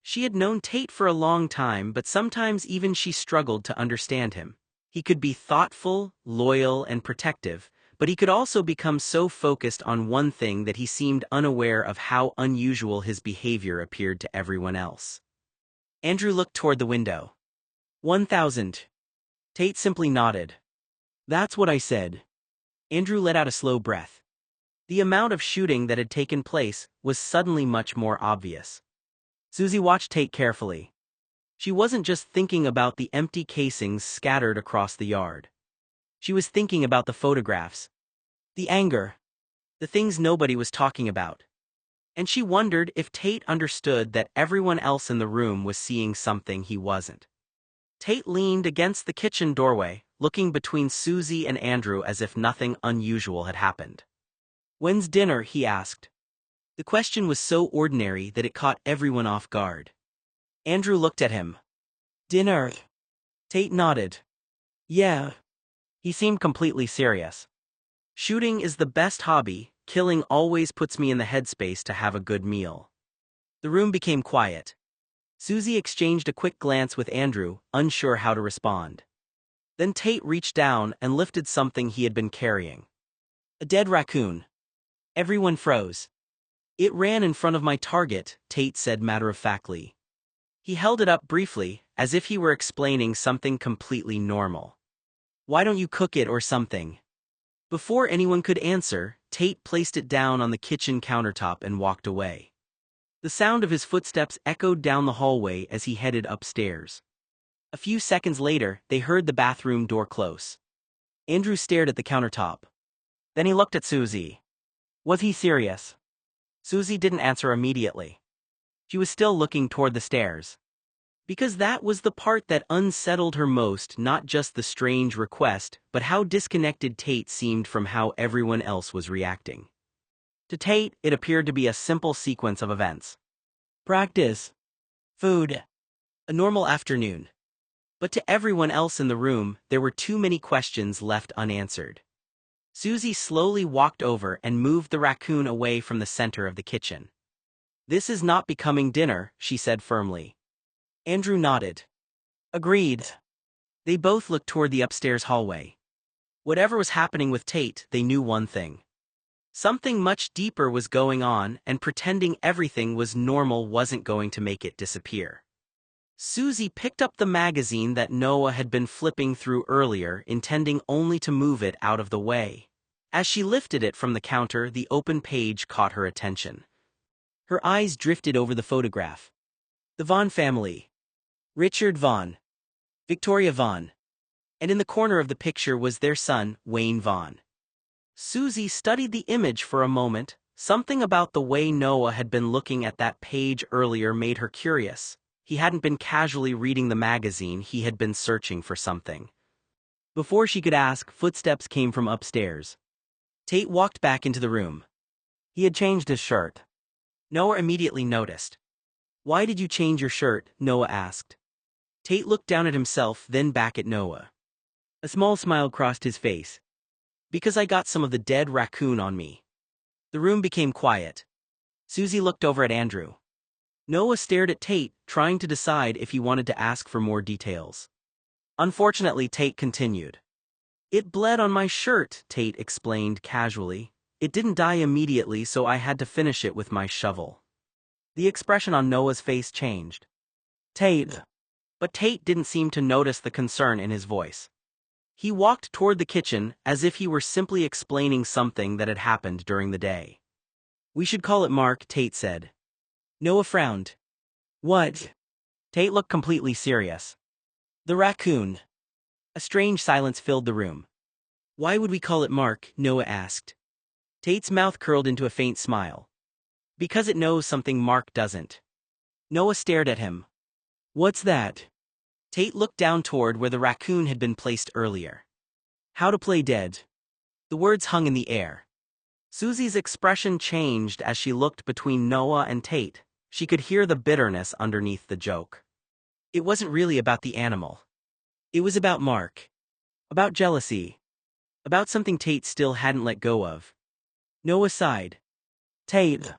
She had known Tate for a long time, but sometimes even she struggled to understand him. He could be thoughtful, loyal, and protective, but he could also become so focused on one thing that he seemed unaware of how unusual his behavior appeared to everyone else. Andrew looked toward the window. 1,000. Tate simply nodded. That's what I said. Andrew let out a slow breath. The amount of shooting that had taken place was suddenly much more obvious. Susie watched Tate carefully. She wasn't just thinking about the empty casings scattered across the yard. She was thinking about the photographs, the anger, the things nobody was talking about. And she wondered if Tate understood that everyone else in the room was seeing something he wasn't. Tate leaned against the kitchen doorway, looking between Susie and Andrew as if nothing unusual had happened. When's dinner? He asked. The question was so ordinary that it caught everyone off guard. Andrew looked at him. Dinner? Tate nodded. Yeah. He seemed completely serious. Shooting is the best hobby, killing always puts me in the headspace to have a good meal. The room became quiet. Susie exchanged a quick glance with Andrew, unsure how to respond. Then Tate reached down and lifted something he had been carrying. A dead raccoon. Everyone froze. It ran in front of my target, Tate said matter-of-factly. He held it up briefly, as if he were explaining something completely normal. Why don't you cook it or something? Before anyone could answer, Tate placed it down on the kitchen countertop and walked away. The sound of his footsteps echoed down the hallway as he headed upstairs. A few seconds later, they heard the bathroom door close. Andrew stared at the countertop. Then he looked at Susie. Was he serious? Susie didn't answer immediately. She was still looking toward the stairs. Because that was the part that unsettled her most, not just the strange request, but how disconnected Tate seemed from how everyone else was reacting. To Tate, it appeared to be a simple sequence of events. Practice. Food. A normal afternoon. But to everyone else in the room, there were too many questions left unanswered. Susie slowly walked over and moved the raccoon away from the center of the kitchen. This is not becoming dinner, she said firmly. Andrew nodded. Agreed. They both looked toward the upstairs hallway. Whatever was happening with Tate, they knew one thing. Something much deeper was going on, and pretending everything was normal wasn't going to make it disappear. Susie picked up the magazine that Noah had been flipping through earlier, intending only to move it out of the way. As she lifted it from the counter, the open page caught her attention. Her eyes drifted over the photograph. The Vaughn family. Richard Vaughn. Victoria Vaughn. And in the corner of the picture was their son, Wayne Vaughn. Susie studied the image for a moment. Something about the way Noah had been looking at that page earlier made her curious. He hadn't been casually reading the magazine, he had been searching for something. Before she could ask, footsteps came from upstairs. Tate walked back into the room. He had changed his shirt. Noah immediately noticed. Why did you change your shirt? Noah asked. Tate looked down at himself, then back at Noah. A small smile crossed his face. Because I got some of the dead raccoon on me. The room became quiet. Susie looked over at Andrew. Noah stared at Tate, trying to decide if he wanted to ask for more details. Unfortunately, Tate continued. It bled on my shirt, Tate explained casually. It didn't die immediately, so I had to finish it with my shovel. The expression on Noah's face changed. Tate. But Tate didn't seem to notice the concern in his voice. He walked toward the kitchen as if he were simply explaining something that had happened during the day. "We should call it Mark," Tate said. Noah frowned. "What?" Tate looked completely serious. "The raccoon." A strange silence filled the room. "Why would we call it Mark?" Noah asked. Tate's mouth curled into a faint smile. "Because it knows something Mark doesn't." Noah stared at him. "What's that?" Tate looked down toward where the raccoon had been placed earlier. "How to play dead." The words hung in the air. Susie's expression changed as she looked between Noah and Tate. She could hear the bitterness underneath the joke. It wasn't really about the animal. It was about Mark. About jealousy. About something Tate still hadn't let go of. Noah sighed. "Tate."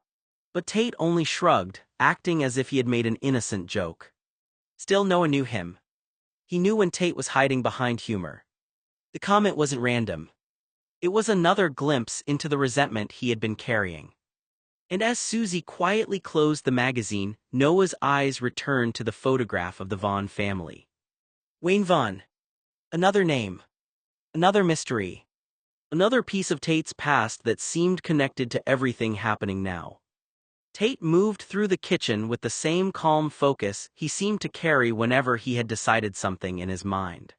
But Tate only shrugged, acting as if he had made an innocent joke. Still, Noah knew him. He knew when Tate was hiding behind humor. The comment wasn't random. It was another glimpse into the resentment he had been carrying. And as Susie quietly closed the magazine, Noah's eyes returned to the photograph of the Vaughn family. Wayne Vaughn. Another name. Another mystery. Another piece of Tate's past that seemed connected to everything happening now. Tate moved through the kitchen with the same calm focus he seemed to carry whenever he had decided something in his mind.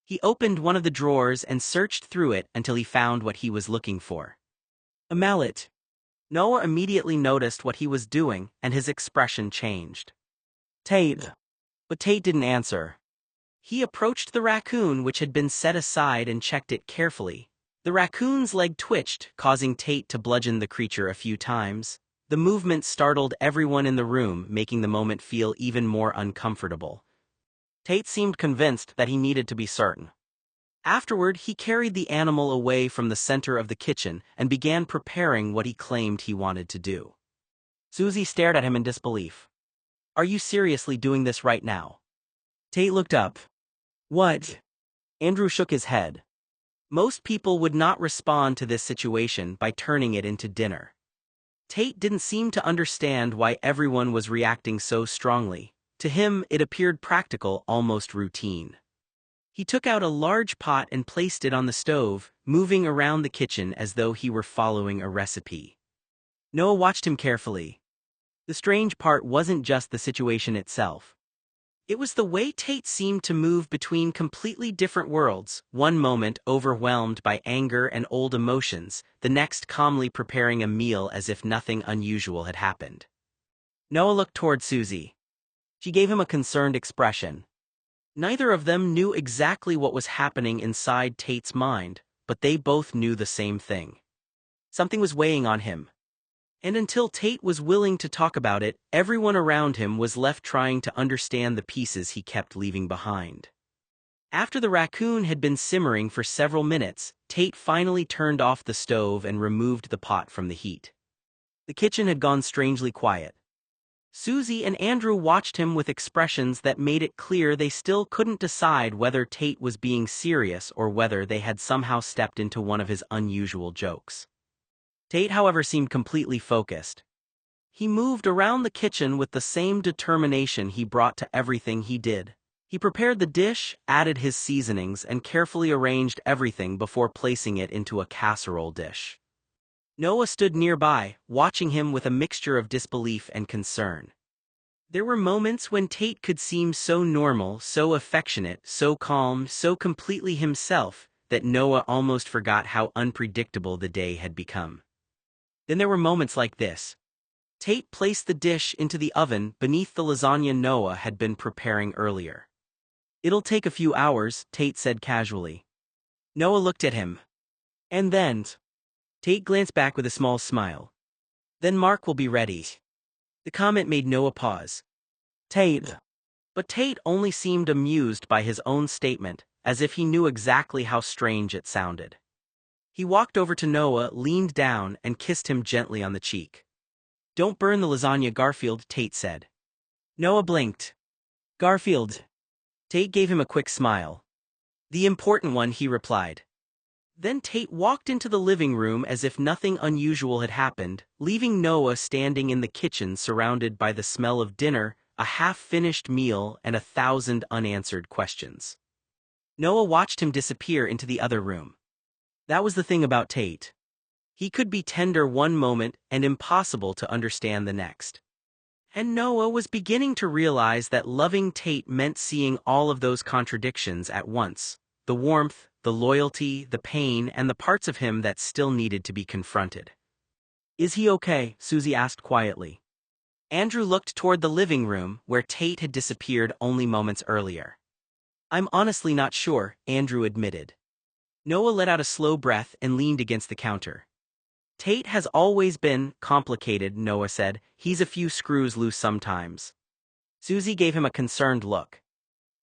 He opened one of the drawers and searched through it until he found what he was looking for. A mallet. Noah immediately noticed what he was doing, and his expression changed. "Tate." But Tate didn't answer. He approached the raccoon which had been set aside and checked it carefully. The raccoon's leg twitched, causing Tate to bludgeon the creature a few times. The movement startled everyone in the room, making the moment feel even more uncomfortable. Tate seemed convinced that he needed to be certain. Afterward, he carried the animal away from the center of the kitchen and began preparing what he claimed he wanted to do. Susie stared at him in disbelief. "Are you seriously doing this right now?" Tate looked up. "What?" Andrew shook his head. Most people would not respond to this situation by turning it into dinner. Tate didn't seem to understand why everyone was reacting so strongly. To him, it appeared practical, almost routine. He took out a large pot and placed it on the stove, moving around the kitchen as though he were following a recipe. Noah watched him carefully. The strange part wasn't just the situation itself. It was the way Tate seemed to move between completely different worlds, one moment overwhelmed by anger and old emotions, the next calmly preparing a meal as if nothing unusual had happened. Noah looked toward Susie. She gave him a concerned expression. Neither of them knew exactly what was happening inside Tate's mind, but they both knew the same thing. Something was weighing on him. And until Tate was willing to talk about it, everyone around him was left trying to understand the pieces he kept leaving behind. After the raccoon had been simmering for several minutes, Tate finally turned off the stove and removed the pot from the heat. The kitchen had gone strangely quiet. Susie and Andrew watched him with expressions that made it clear they still couldn't decide whether Tate was being serious or whether they had somehow stepped into one of his unusual jokes. Tate, however, seemed completely focused. He moved around the kitchen with the same determination he brought to everything he did. He prepared the dish, added his seasonings, and carefully arranged everything before placing it into a casserole dish. Noah stood nearby, watching him with a mixture of disbelief and concern. There were moments when Tate could seem so normal, so affectionate, so calm, so completely himself, that Noah almost forgot how unpredictable the day had become. Then there were moments like this. Tate placed the dish into the oven beneath the lasagna Noah had been preparing earlier. "It'll take a few hours," Tate said casually. Noah looked at him. "And then?" Tate glanced back with a small smile. "Then Mark will be ready." The comment made Noah pause. "Tate." But Tate only seemed amused by his own statement, as if he knew exactly how strange it sounded. He walked over to Noah, leaned down, and kissed him gently on the cheek. "Don't burn the lasagna, Garfield," Tate said. Noah blinked. "Garfield." Tate gave him a quick smile. "The important one," he replied. Then Tate walked into the living room as if nothing unusual had happened, leaving Noah standing in the kitchen surrounded by the smell of dinner, a half-finished meal, and 1,000 unanswered questions. Noah watched him disappear into the other room. That was the thing about Tate. He could be tender one moment and impossible to understand the next. And Noah was beginning to realize that loving Tate meant seeing all of those contradictions at once: the warmth, the loyalty, the pain, and the parts of him that still needed to be confronted. "Is he okay?" Susie asked quietly. Andrew looked toward the living room, where Tate had disappeared only moments earlier. "I'm honestly not sure," Andrew admitted. Noah let out a slow breath and leaned against the counter. "Tate has always been complicated," Noah said. "He's a few screws loose sometimes." Susie gave him a concerned look.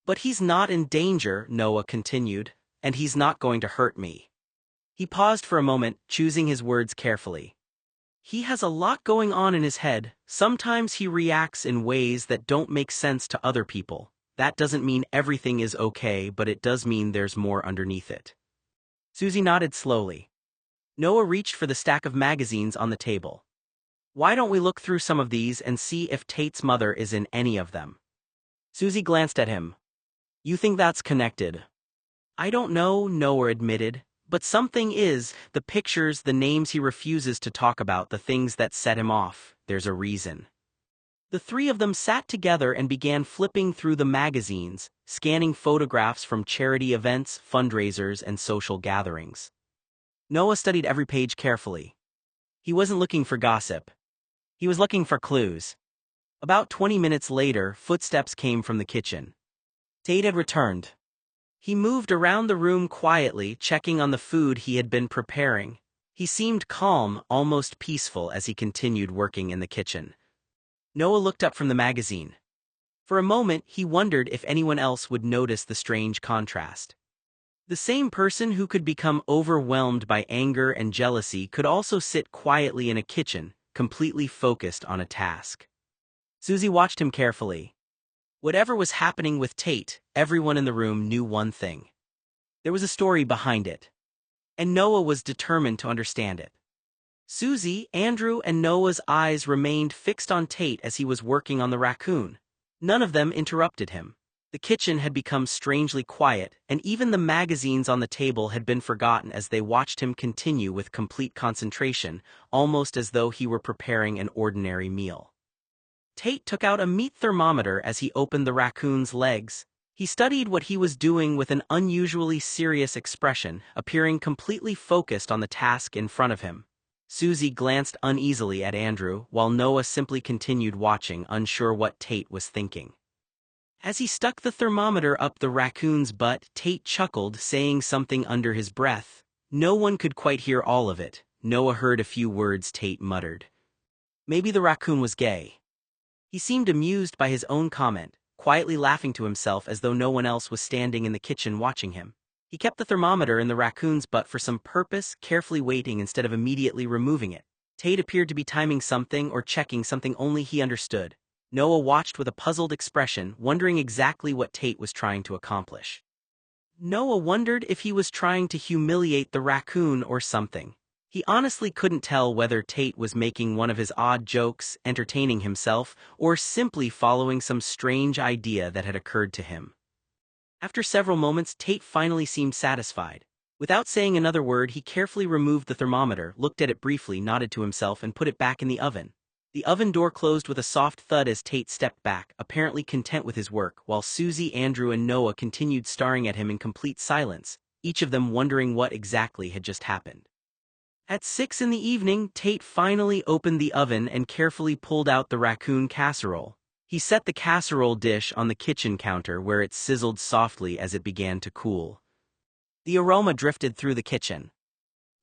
"But he's not in danger," Noah continued, "and he's not going to hurt me." He paused for a moment, choosing his words carefully. "He has a lot going on in his head. Sometimes he reacts in ways that don't make sense to other people. That doesn't mean everything is okay, but it does mean there's more underneath it." Susie nodded slowly. Noah reached for the stack of magazines on the table. "Why don't we look through some of these and see if Tate's mother is in any of them?" Susie glanced at him. "You think that's connected?" "I don't know," Noah admitted. "But something is. The pictures, the names he refuses to talk about, the things that set him off. There's a reason." The three of them sat together and began flipping through the magazines, scanning photographs from charity events, fundraisers, and social gatherings. Noah studied every page carefully. He wasn't looking for gossip. He was looking for clues. About 20 minutes later, footsteps came from the kitchen. Tate had returned. He moved around the room quietly, checking on the food he had been preparing. He seemed calm, almost peaceful, as he continued working in the kitchen. Noah looked up from the magazine. For a moment, he wondered if anyone else would notice the strange contrast. The same person who could become overwhelmed by anger and jealousy could also sit quietly in a kitchen, completely focused on a task. Susie watched him carefully. Whatever was happening with Tate, everyone in the room knew one thing. There was a story behind it. And Noah was determined to understand it. Susie, Andrew, and Noah's eyes remained fixed on Tate as he was working on the raccoon. None of them interrupted him. The kitchen had become strangely quiet, and even the magazines on the table had been forgotten as they watched him continue with complete concentration, almost as though he were preparing an ordinary meal. Tate took out a meat thermometer as he opened the raccoon's legs. He studied what he was doing with an unusually serious expression, appearing completely focused on the task in front of him. Susie glanced uneasily at Andrew, while Noah simply continued watching, unsure what Tate was thinking. As he stuck the thermometer up the raccoon's butt, Tate chuckled, saying something under his breath. No one could quite hear all of it. Noah heard a few words Tate muttered. Maybe the raccoon was gay. He seemed amused by his own comment, quietly laughing to himself as though no one else was standing in the kitchen watching him. He kept the thermometer in the raccoon's butt for some purpose, carefully waiting instead of immediately removing it. Tate appeared to be timing something or checking something only he understood. Noah watched with a puzzled expression, wondering exactly what Tate was trying to accomplish. Noah wondered if he was trying to humiliate the raccoon or something. He honestly couldn't tell whether Tate was making one of his odd jokes, entertaining himself, or simply following some strange idea that had occurred to him. After several moments, Tate finally seemed satisfied. Without saying another word, he carefully removed the thermometer, looked at it briefly, nodded to himself, and put it back in the oven. The oven door closed with a soft thud as Tate stepped back, apparently content with his work, while Susie, Andrew, and Noah continued staring at him in complete silence, each of them wondering what exactly had just happened. At 6 in the evening, Tate finally opened the oven and carefully pulled out the raccoon casserole. He set the casserole dish on the kitchen counter where it sizzled softly as it began to cool. The aroma drifted through the kitchen.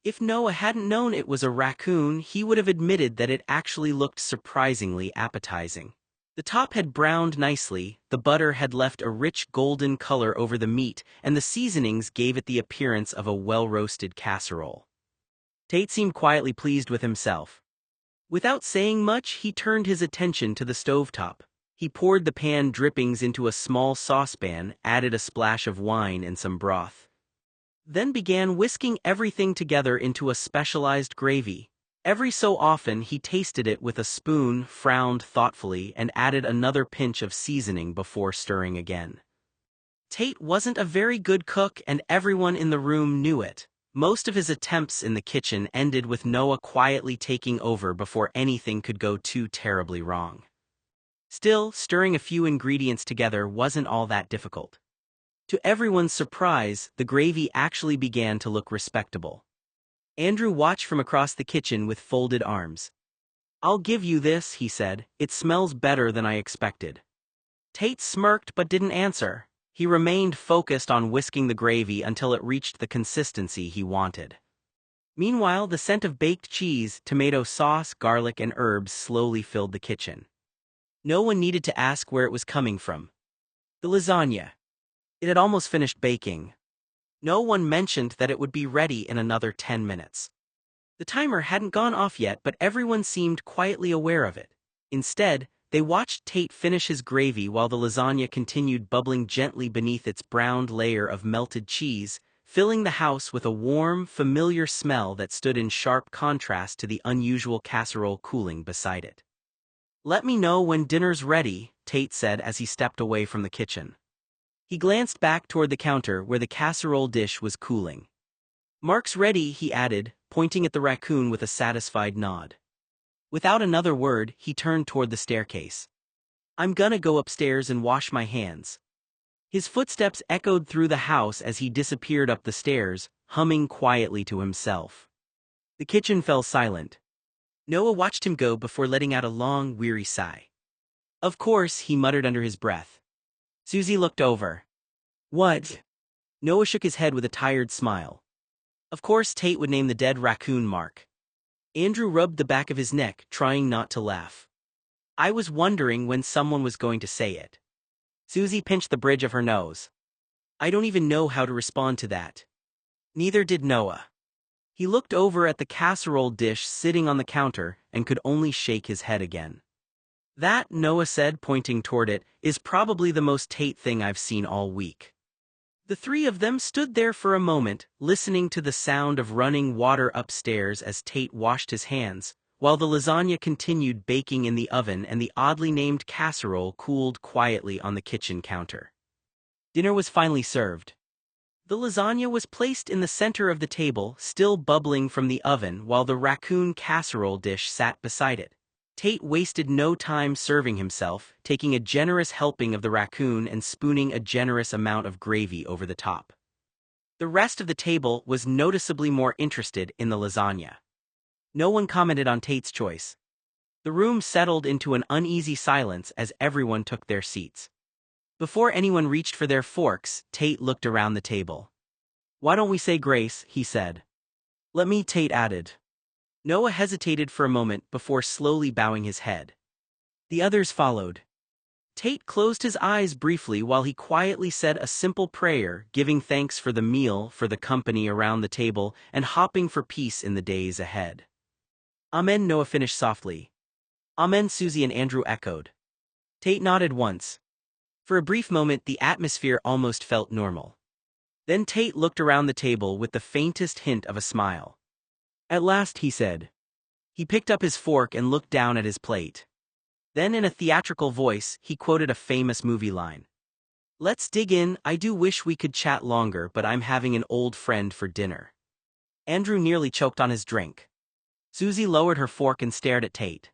If Noah hadn't known it was a raccoon, he would have admitted that it actually looked surprisingly appetizing. The top had browned nicely, the butter had left a rich golden color over the meat, and the seasonings gave it the appearance of a well-roasted casserole. Tate seemed quietly pleased with himself. Without saying much, he turned his attention to the stovetop. He poured the pan drippings into a small saucepan, added a splash of wine and some broth, then began whisking everything together into a specialized gravy. Every so often he tasted it with a spoon, frowned thoughtfully, and added another pinch of seasoning before stirring again. Tate wasn't a very good cook and everyone in the room knew it. Most of his attempts in the kitchen ended with Noah quietly taking over before anything could go too terribly wrong. Still, stirring a few ingredients together wasn't all that difficult. To everyone's surprise, the gravy actually began to look respectable. Andrew watched from across the kitchen with folded arms. "I'll give you this," he said. "It smells better than I expected." Tate smirked but didn't answer. He remained focused on whisking the gravy until it reached the consistency he wanted. Meanwhile, the scent of baked cheese, tomato sauce, garlic, and herbs slowly filled the kitchen. No one needed to ask where it was coming from. The lasagna. It had almost finished baking. No one mentioned that it would be ready in another 10 minutes. The timer hadn't gone off yet, but everyone seemed quietly aware of it. Instead, they watched Tate finish his gravy while the lasagna continued bubbling gently beneath its browned layer of melted cheese, filling the house with a warm, familiar smell that stood in sharp contrast to the unusual casserole cooling beside it. "Let me know when dinner's ready," Tate said as he stepped away from the kitchen. He glanced back toward the counter where the casserole dish was cooling. "Mark's ready," he added, pointing at the raccoon with a satisfied nod. Without another word, he turned toward the staircase. "I'm gonna go upstairs and wash my hands." His footsteps echoed through the house as he disappeared up the stairs, humming quietly to himself. The kitchen fell silent. Noah watched him go before letting out a long, weary sigh. "Of course," he muttered under his breath. Susie looked over. "What?" Noah shook his head with a tired smile. Of course Tate would name the dead raccoon Mark. Andrew rubbed the back of his neck, trying not to laugh. "I was wondering when someone was going to say it." Susie pinched the bridge of her nose. "I don't even know how to respond to that." Neither did Noah. He looked over at the casserole dish sitting on the counter and could only shake his head again. "That," Noah said, pointing toward it, "is probably the most Tate thing I've seen all week." The three of them stood there for a moment, listening to the sound of running water upstairs as Tate washed his hands, while the lasagna continued baking in the oven and the oddly named casserole cooled quietly on the kitchen counter. Dinner was finally served. The lasagna was placed in the center of the table, still bubbling from the oven, while the raccoon casserole dish sat beside it. Tate wasted no time serving himself, taking a generous helping of the raccoon and spooning a generous amount of gravy over the top. The rest of the table was noticeably more interested in the lasagna. No one commented on Tate's choice. The room settled into an uneasy silence as everyone took their seats. Before anyone reached for their forks, Tate looked around the table. "Why don't we say grace?" he said. "Let me," Tate added. Noah hesitated for a moment before slowly bowing his head. The others followed. Tate closed his eyes briefly while he quietly said a simple prayer, giving thanks for the meal, for the company around the table, and hoping for peace in the days ahead. "Amen," Noah finished softly. "Amen," Susie and Andrew echoed. Tate nodded once. For a brief moment the atmosphere almost felt normal. Then Tate looked around the table with the faintest hint of a smile. "At last," he said. He picked up his fork and looked down at his plate. Then in a theatrical voice, he quoted a famous movie line. "Let's dig in. I do wish we could chat longer, but I'm having an old friend for dinner." Andrew nearly choked on his drink. Susie lowered her fork and stared at Tate.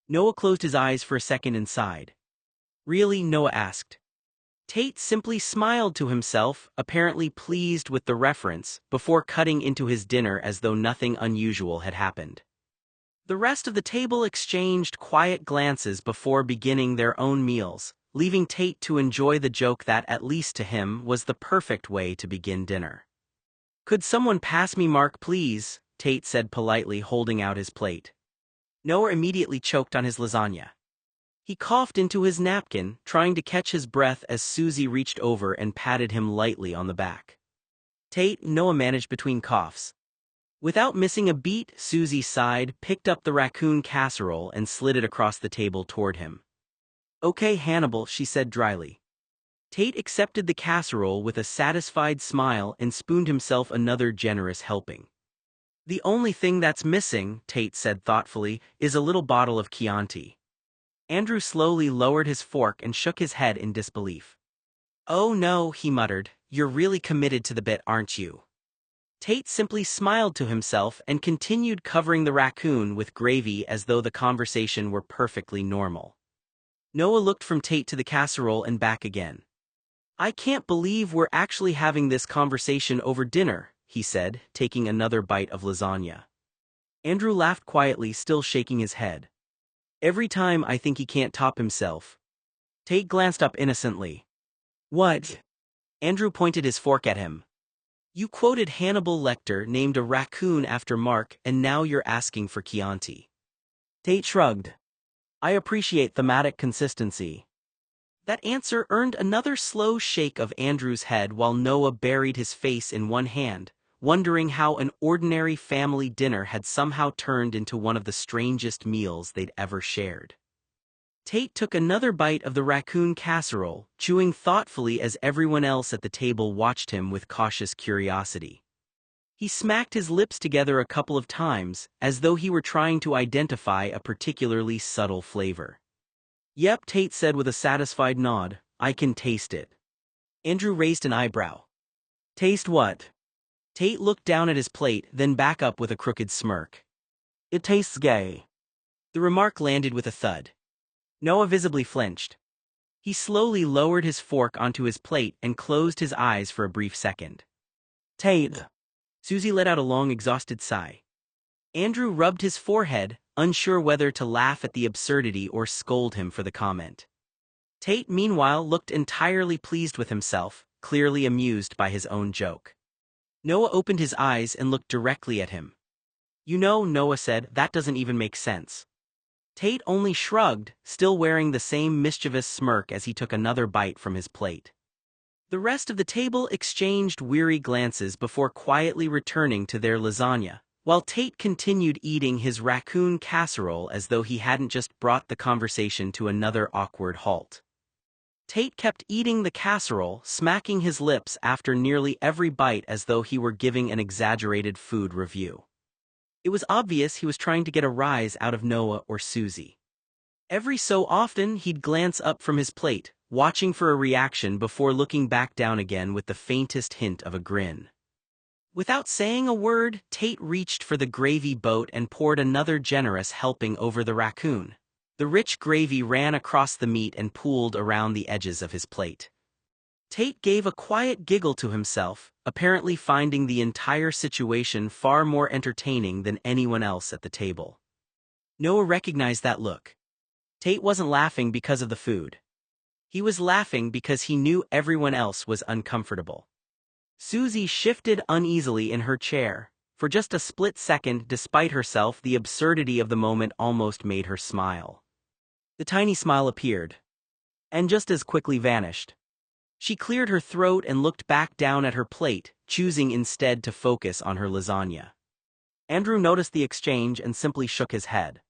Noah closed his eyes for a second and sighed. "Really?" Noah asked. Tate simply smiled to himself, apparently pleased with the reference, before cutting into his dinner as though nothing unusual had happened. The rest of the table exchanged quiet glances before beginning their own meals, leaving Tate to enjoy the joke that, at least to him, was the perfect way to begin dinner. "Could someone pass me Mark, please?" Tate said politely, holding out his plate. Noah immediately choked on his lasagna. He coughed into his napkin, trying to catch his breath as Susie reached over and patted him lightly on the back. "Tate," Noah managed between coughs. Without missing a beat, Susie sighed, picked up the raccoon casserole and slid it across the table toward him. "Okay, Hannibal," she said dryly. Tate accepted the casserole with a satisfied smile and spooned himself another generous helping. "The only thing that's missing," Tate said thoughtfully, "is a little bottle of Chianti." Andrew slowly lowered his fork and shook his head in disbelief. Oh no, he muttered, you're really committed to the bit, aren't you? Tate simply smiled to himself and continued covering the raccoon with gravy as though the conversation were perfectly normal. Noah looked from Tate to the casserole and back again. I can't believe we're actually having this conversation over dinner, he said, taking another bite of lasagna. Andrew laughed quietly, still shaking his head. Every time I think he can't top himself. Tate glanced up innocently. What? Andrew pointed his fork at him. You quoted Hannibal Lecter, named a raccoon after Mark, and now you're asking for Chianti. Tate shrugged. I appreciate thematic consistency. That answer earned another slow shake of Andrew's head while Noah buried his face in one hand, wondering how an ordinary family dinner had somehow turned into one of the strangest meals they'd ever shared. Tate took another bite of the raccoon casserole, chewing thoughtfully as everyone else at the table watched him with cautious curiosity. He smacked his lips together a couple of times, as though he were trying to identify a particularly subtle flavor. Yep, Tate said with a satisfied nod, I can taste it. Andrew raised an eyebrow. Taste what? Tate looked down at his plate, then back up with a crooked smirk. It tastes gay. The remark landed with a thud. Noah visibly flinched. He slowly lowered his fork onto his plate and closed his eyes for a brief second. Tate. Susie let out a long, exhausted sigh. Andrew rubbed his forehead, unsure whether to laugh at the absurdity or scold him for the comment. Tate, meanwhile, looked entirely pleased with himself, clearly amused by his own joke. Noah opened his eyes and looked directly at him. You know, Noah said, that doesn't even make sense. Tate only shrugged, still wearing the same mischievous smirk as he took another bite from his plate. The rest of the table exchanged weary glances before quietly returning to their lasagna, while Tate continued eating his raccoon casserole as though he hadn't just brought the conversation to another awkward halt. Tate kept eating the casserole, smacking his lips after nearly every bite as though he were giving an exaggerated food review. It was obvious he was trying to get a rise out of Noah or Susie. Every so often he'd glance up from his plate, watching for a reaction before looking back down again with the faintest hint of a grin. Without saying a word, Tate reached for the gravy boat and poured another generous helping over the raccoon. The rich gravy ran across the meat and pooled around the edges of his plate. Tate gave a quiet giggle to himself, apparently finding the entire situation far more entertaining than anyone else at the table. Noah recognized that look. Tate wasn't laughing because of the food. He was laughing because he knew everyone else was uncomfortable. Susie shifted uneasily in her chair. For just a split second, despite herself, the absurdity of the moment almost made her smile. The tiny smile appeared, and just as quickly vanished. She cleared her throat and looked back down at her plate, choosing instead to focus on her lasagna. Andrew noticed the exchange and simply shook his head.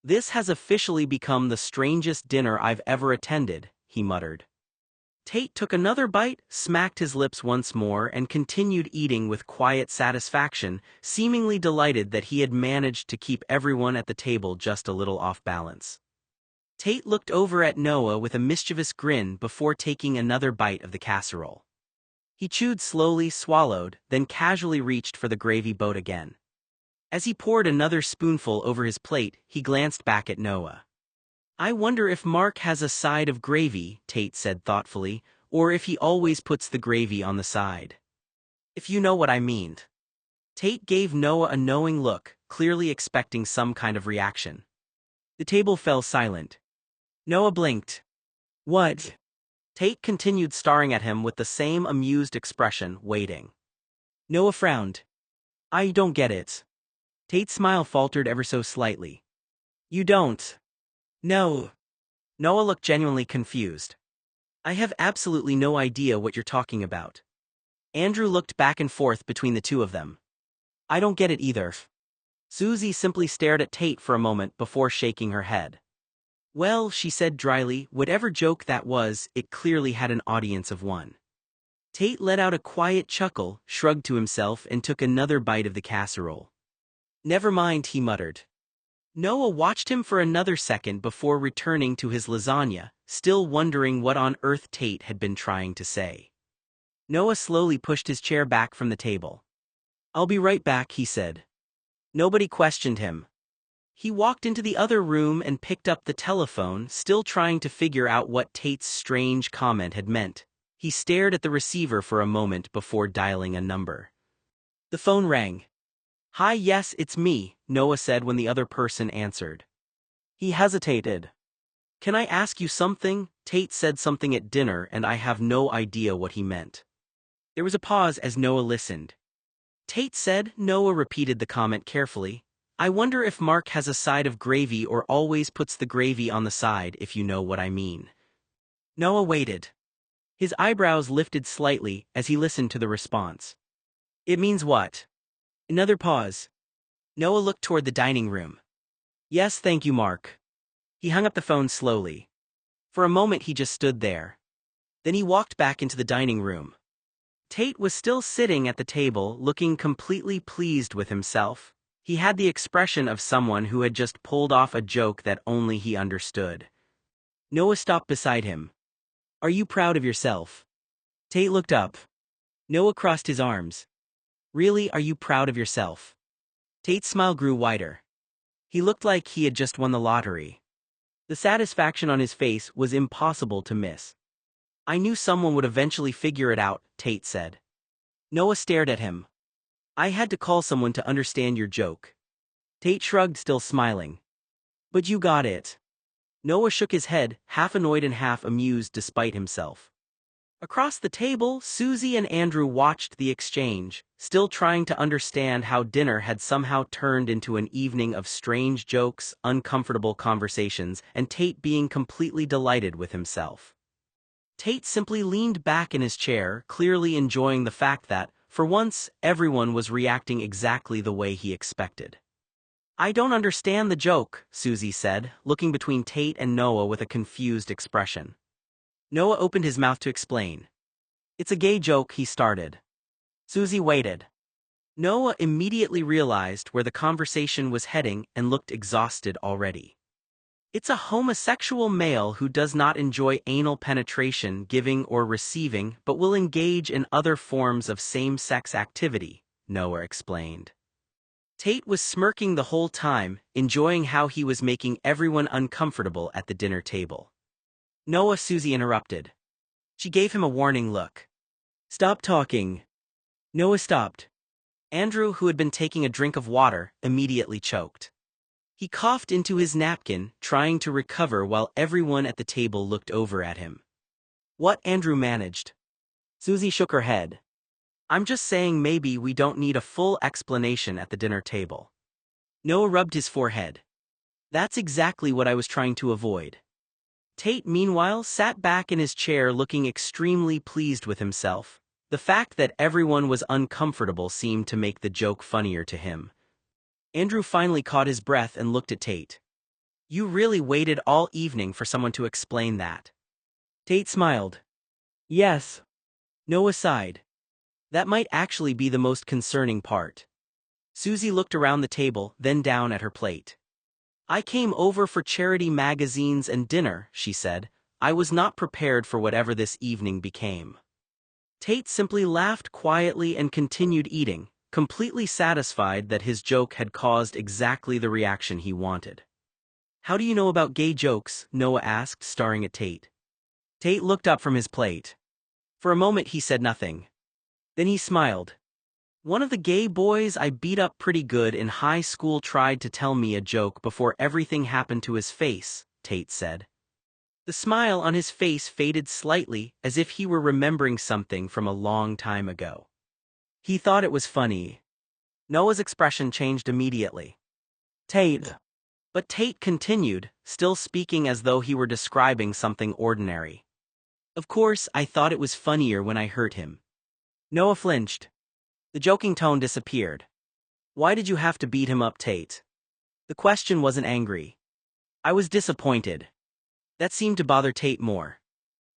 This has officially become the strangest dinner I've ever attended, he muttered. Tate took another bite, smacked his lips once more, and continued eating with quiet satisfaction, seemingly delighted that he had managed to keep everyone at the table just a little off balance. Tate looked over at Noah with a mischievous grin before taking another bite of the casserole. He chewed slowly, swallowed, then casually reached for the gravy boat again. As he poured another spoonful over his plate, he glanced back at Noah. I wonder if Mark has a side of gravy, Tate said thoughtfully, or if he always puts the gravy on the side. If you know what I mean. Tate gave Noah a knowing look, clearly expecting some kind of reaction. The table fell silent. Noah blinked. What? Tate continued staring at him with the same amused expression, waiting. Noah frowned. I don't get it. Tate's smile faltered ever so slightly. You don't? No. Noah looked genuinely confused. I have absolutely no idea what you're talking about. Andrew looked back and forth between the two of them. I don't get it either. Susie simply stared at Tate for a moment before shaking her head. Well, she said dryly, whatever joke that was, it clearly had an audience of one. Tate let out a quiet chuckle, shrugged to himself, and took another bite of the casserole. Never mind, he muttered. Noah watched him for another second before returning to his lasagna, still wondering what on earth Tate had been trying to say. Noah slowly pushed his chair back from the table. "I'll be right back," he said. Nobody questioned him. He walked into the other room and picked up the telephone, still trying to figure out what Tate's strange comment had meant. He stared at the receiver for a moment before dialing a number. The phone rang. "Hi, yes, it's me," Noah said when the other person answered. He hesitated. "Can I ask you something?" Tate said something at dinner and I have no idea what he meant. There was a pause as Noah listened. Tate said. Noah repeated the comment carefully. "I wonder if Mark has a side of gravy or always puts the gravy on the side, if you know what I mean." Noah waited. His eyebrows lifted slightly as he listened to the response. "It means what?" Another pause. Noah looked toward the dining room. "Yes, thank you, Mark." He hung up the phone slowly. For a moment he just stood there. Then he walked back into the dining room. Tate was still sitting at the table, looking completely pleased with himself. He had the expression of someone who had just pulled off a joke that only he understood. Noah stopped beside him. "Are you proud of yourself?" Tate looked up. Noah crossed his arms. "Really, are you proud of yourself?" Tate's smile grew wider. He looked like he had just won the lottery. The satisfaction on his face was impossible to miss. "I knew someone would eventually figure it out," Tate said. Noah stared at him. "I had to call someone to understand your joke." Tate shrugged, still smiling. "But you got it." Noah shook his head, half annoyed and half amused despite himself. Across the table, Susie and Andrew watched the exchange, still trying to understand how dinner had somehow turned into an evening of strange jokes, uncomfortable conversations, and Tate being completely delighted with himself. Tate simply leaned back in his chair, clearly enjoying the fact that, for once, everyone was reacting exactly the way he expected. "I don't understand the joke," Susie said, looking between Tate and Noah with a confused expression. Noah opened his mouth to explain. "It's a gay joke," he started. Susie waited. Noah immediately realized where the conversation was heading and looked exhausted already. "It's a homosexual male who does not enjoy anal penetration, giving or receiving, but will engage in other forms of same-sex activity," Noah explained. Tate was smirking the whole time, enjoying how he was making everyone uncomfortable at the dinner table. "Noah," Susie interrupted. She gave him a warning look. "Stop talking." Noah stopped. Andrew, who had been taking a drink of water, immediately choked. He coughed into his napkin, trying to recover while everyone at the table looked over at him. "What?" Andrew managed. Susie shook her head. "I'm just saying maybe we don't need a full explanation at the dinner table." Noah rubbed his forehead. "That's exactly what I was trying to avoid." Tate, meanwhile, sat back in his chair looking extremely pleased with himself. The fact that everyone was uncomfortable seemed to make the joke funnier to him. Andrew finally caught his breath and looked at Tate. "You really waited all evening for someone to explain that?" Tate smiled. "Yes." Noah sighed. "That might actually be the most concerning part." Susie looked around the table, then down at her plate. "I came over for charity magazines and dinner," she said. "I was not prepared for whatever this evening became." Tate simply laughed quietly and continued eating, completely satisfied that his joke had caused exactly the reaction he wanted. "How do you know about gay jokes?" Noah asked, staring at Tate. Tate looked up from his plate. For a moment he said nothing. Then he smiled. "One of the gay boys I beat up pretty good in high school tried to tell me a joke before everything happened to his face," Tate said. The smile on his face faded slightly, as if he were remembering something from a long time ago. He thought it was funny. Noah's expression changed immediately. "Tate." But Tate continued, still speaking as though he were describing something ordinary. "Of course, I thought it was funnier when I hurt him." Noah flinched. The joking tone disappeared. "Why did you have to beat him up, Tate?" The question wasn't angry. "I was disappointed." That seemed to bother Tate more.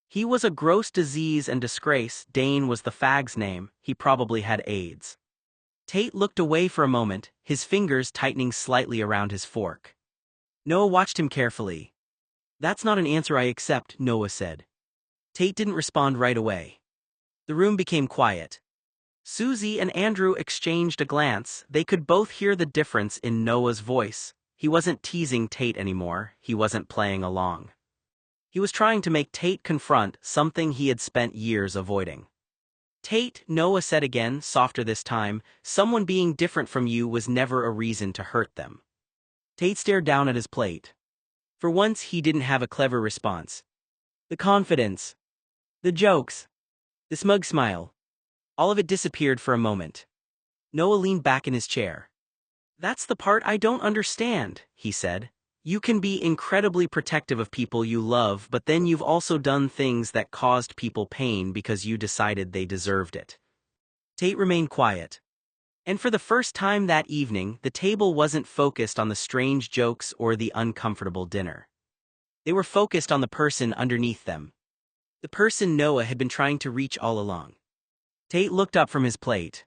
He was a gross disease and disgrace. Dane was the fag's name. He probably had AIDS. Tate looked away for a moment, his fingers tightening slightly around his fork. Noah watched him carefully. That's not an answer I accept, Noah said. Tate didn't respond right away. The room became quiet. Susie and Andrew exchanged a glance. They could both hear the difference in Noah's voice. He wasn't teasing Tate anymore, he wasn't playing along. He was trying to make Tate confront something he had spent years avoiding. Tate, Noah said again, softer this time, someone being different from you was never a reason to hurt them. Tate stared down at his plate. For once he didn't have a clever response. The confidence. The jokes. The smug smile. All of it disappeared for a moment. Noah leaned back in his chair. That's the part I don't understand, he said. You can be incredibly protective of people you love, but then you've also done things that caused people pain because you decided they deserved it. Tate remained quiet. And for the first time that evening, the table wasn't focused on the strange jokes or the uncomfortable dinner. They were focused on the person underneath them. The person Noah had been trying to reach all along. Tate looked up from his plate.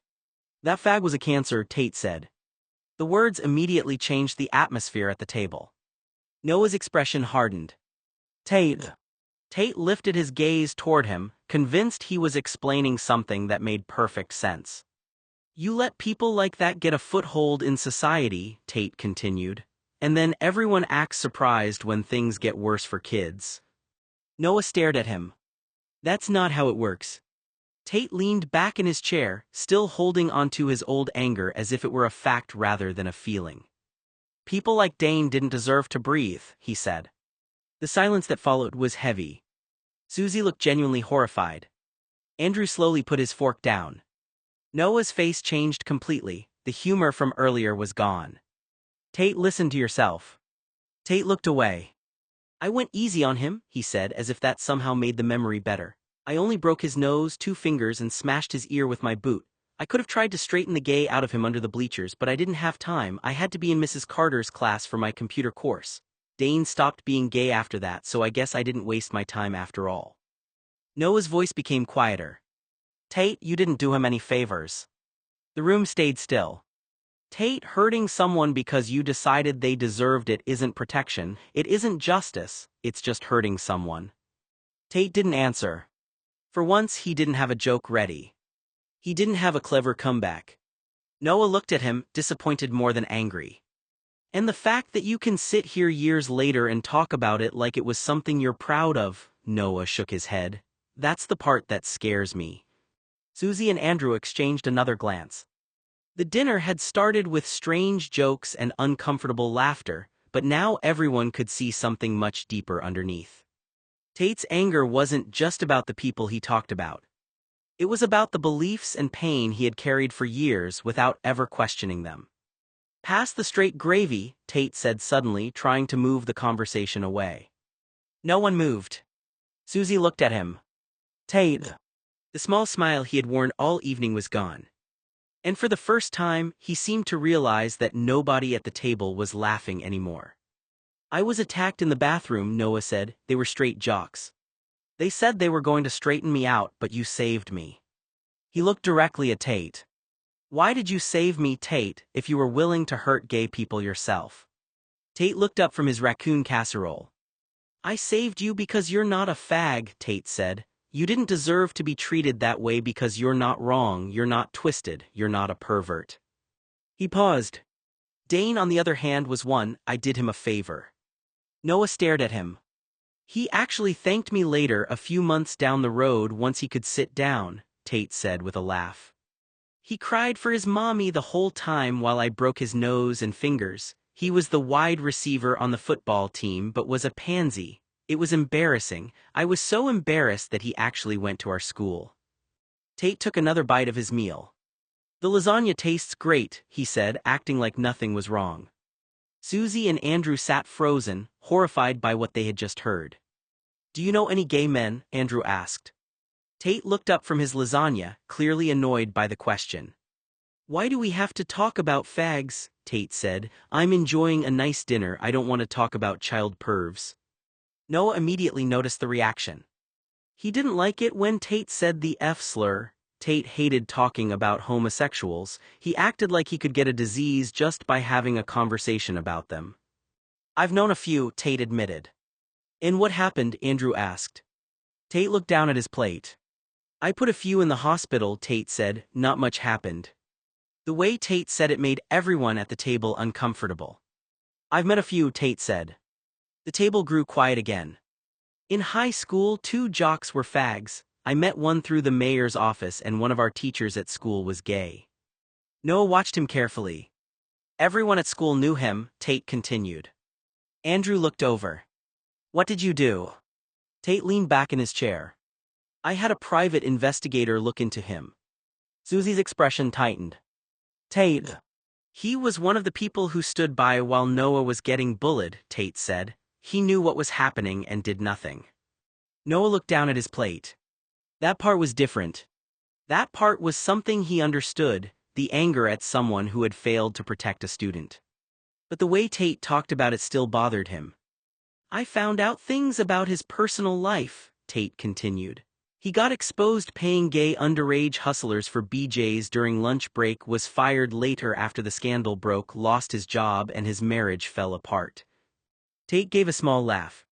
That fag was a cancer, Tate said. The words immediately changed the atmosphere at the table. Noah's expression hardened. Tate. Tate lifted his gaze toward him, convinced he was explaining something that made perfect sense. You let people like that get a foothold in society, Tate continued, and then everyone acts surprised when things get worse for kids. Noah stared at him. That's not how it works. Tate leaned back in his chair, still holding onto his old anger as if it were a fact rather than a feeling. People like Dane didn't deserve to breathe, he said. The silence that followed was heavy. Susie looked genuinely horrified. Andrew slowly put his fork down. Noah's face changed completely, the humor from earlier was gone. Tate, listen to yourself. Tate looked away. I went easy on him, he said, as if that somehow made the memory better. I only broke his nose, 2 fingers, and smashed his ear with my boot. I could have tried to straighten the gay out of him under the bleachers, but I didn't have time. I had to be in Mrs. Carter's class for my computer course. Dane stopped being gay after that, so I guess I didn't waste my time after all. Noah's voice became quieter. Tate, you didn't do him any favors. The room stayed still. Tate, hurting someone because you decided they deserved it isn't protection, it isn't justice, it's just hurting someone. Tate didn't answer. For once he didn't have a joke ready. He didn't have a clever comeback. Noah looked at him, disappointed more than angry. And the fact that you can sit here years later and talk about it like it was something you're proud of, Noah shook his head. That's the part that scares me. Susie and Andrew exchanged another glance. The dinner had started with strange jokes and uncomfortable laughter, but now everyone could see something much deeper underneath. Tate's anger wasn't just about the people he talked about. It was about the beliefs and pain he had carried for years without ever questioning them. Pass the straight gravy, Tate said suddenly, trying to move the conversation away. No one moved. Susie looked at him. Tate. The small smile he had worn all evening was gone. And for the first time, he seemed to realize that nobody at the table was laughing anymore. I was attacked in the bathroom, Noah said. They were straight jocks. They said they were going to straighten me out, but you saved me. He looked directly at Tate. Why did you save me, Tate, if you were willing to hurt gay people yourself? Tate looked up from his raccoon casserole. I saved you because you're not a fag, Tate said. You didn't deserve to be treated that way because you're not wrong, you're not twisted, you're not a pervert. He paused. Dane, on the other hand, was one. I did him a favor. Noah stared at him. He actually thanked me later, a few months down the road, once he could sit down, Tate said with a laugh. He cried for his mommy the whole time while I broke his nose and fingers. He was the wide receiver on the football team but was a pansy. It was embarrassing. I was so embarrassed that he actually went to our school. Tate took another bite of his meal. The lasagna tastes great, he said, acting like nothing was wrong. Susie and Andrew sat frozen, horrified by what they had just heard. Do you know any gay men? Andrew asked. Tate looked up from his lasagna, clearly annoyed by the question. Why do we have to talk about fags? Tate said. I'm enjoying a nice dinner, I don't want to talk about child pervs. Noah immediately noticed the reaction. He didn't like it when Tate said the F slur. Tate hated talking about homosexuals. He acted like he could get a disease just by having a conversation about them. I've known a few, Tate admitted. "And what happened?" Andrew asked. Tate looked down at his plate. "I put a few in the hospital," Tate said. "Not much happened." The way Tate said it made everyone at the table uncomfortable. "I've met a few," Tate said. The table grew quiet again. "In high school, 2 jocks were fags. I met one through the mayor's office, and one of our teachers at school was gay." Noah watched him carefully. "Everyone at school knew him," Tate continued. Andrew looked over. "What did you do?" Tate leaned back in his chair. "I had a private investigator look into him." Susie's expression tightened. "Tate." "He was one of the people who stood by while Noah was getting bullied," Tate said. "He knew what was happening and did nothing." Noah looked down at his plate. That part was different. That part was something he understood, the anger at someone who had failed to protect a student. But the way Tate talked about it still bothered him. "I found out things about his personal life," Tate continued. "He got exposed paying gay underage hustlers for BJ's during lunch break, was fired later after the scandal broke, lost his job, and his marriage fell apart." Tate gave a small laugh.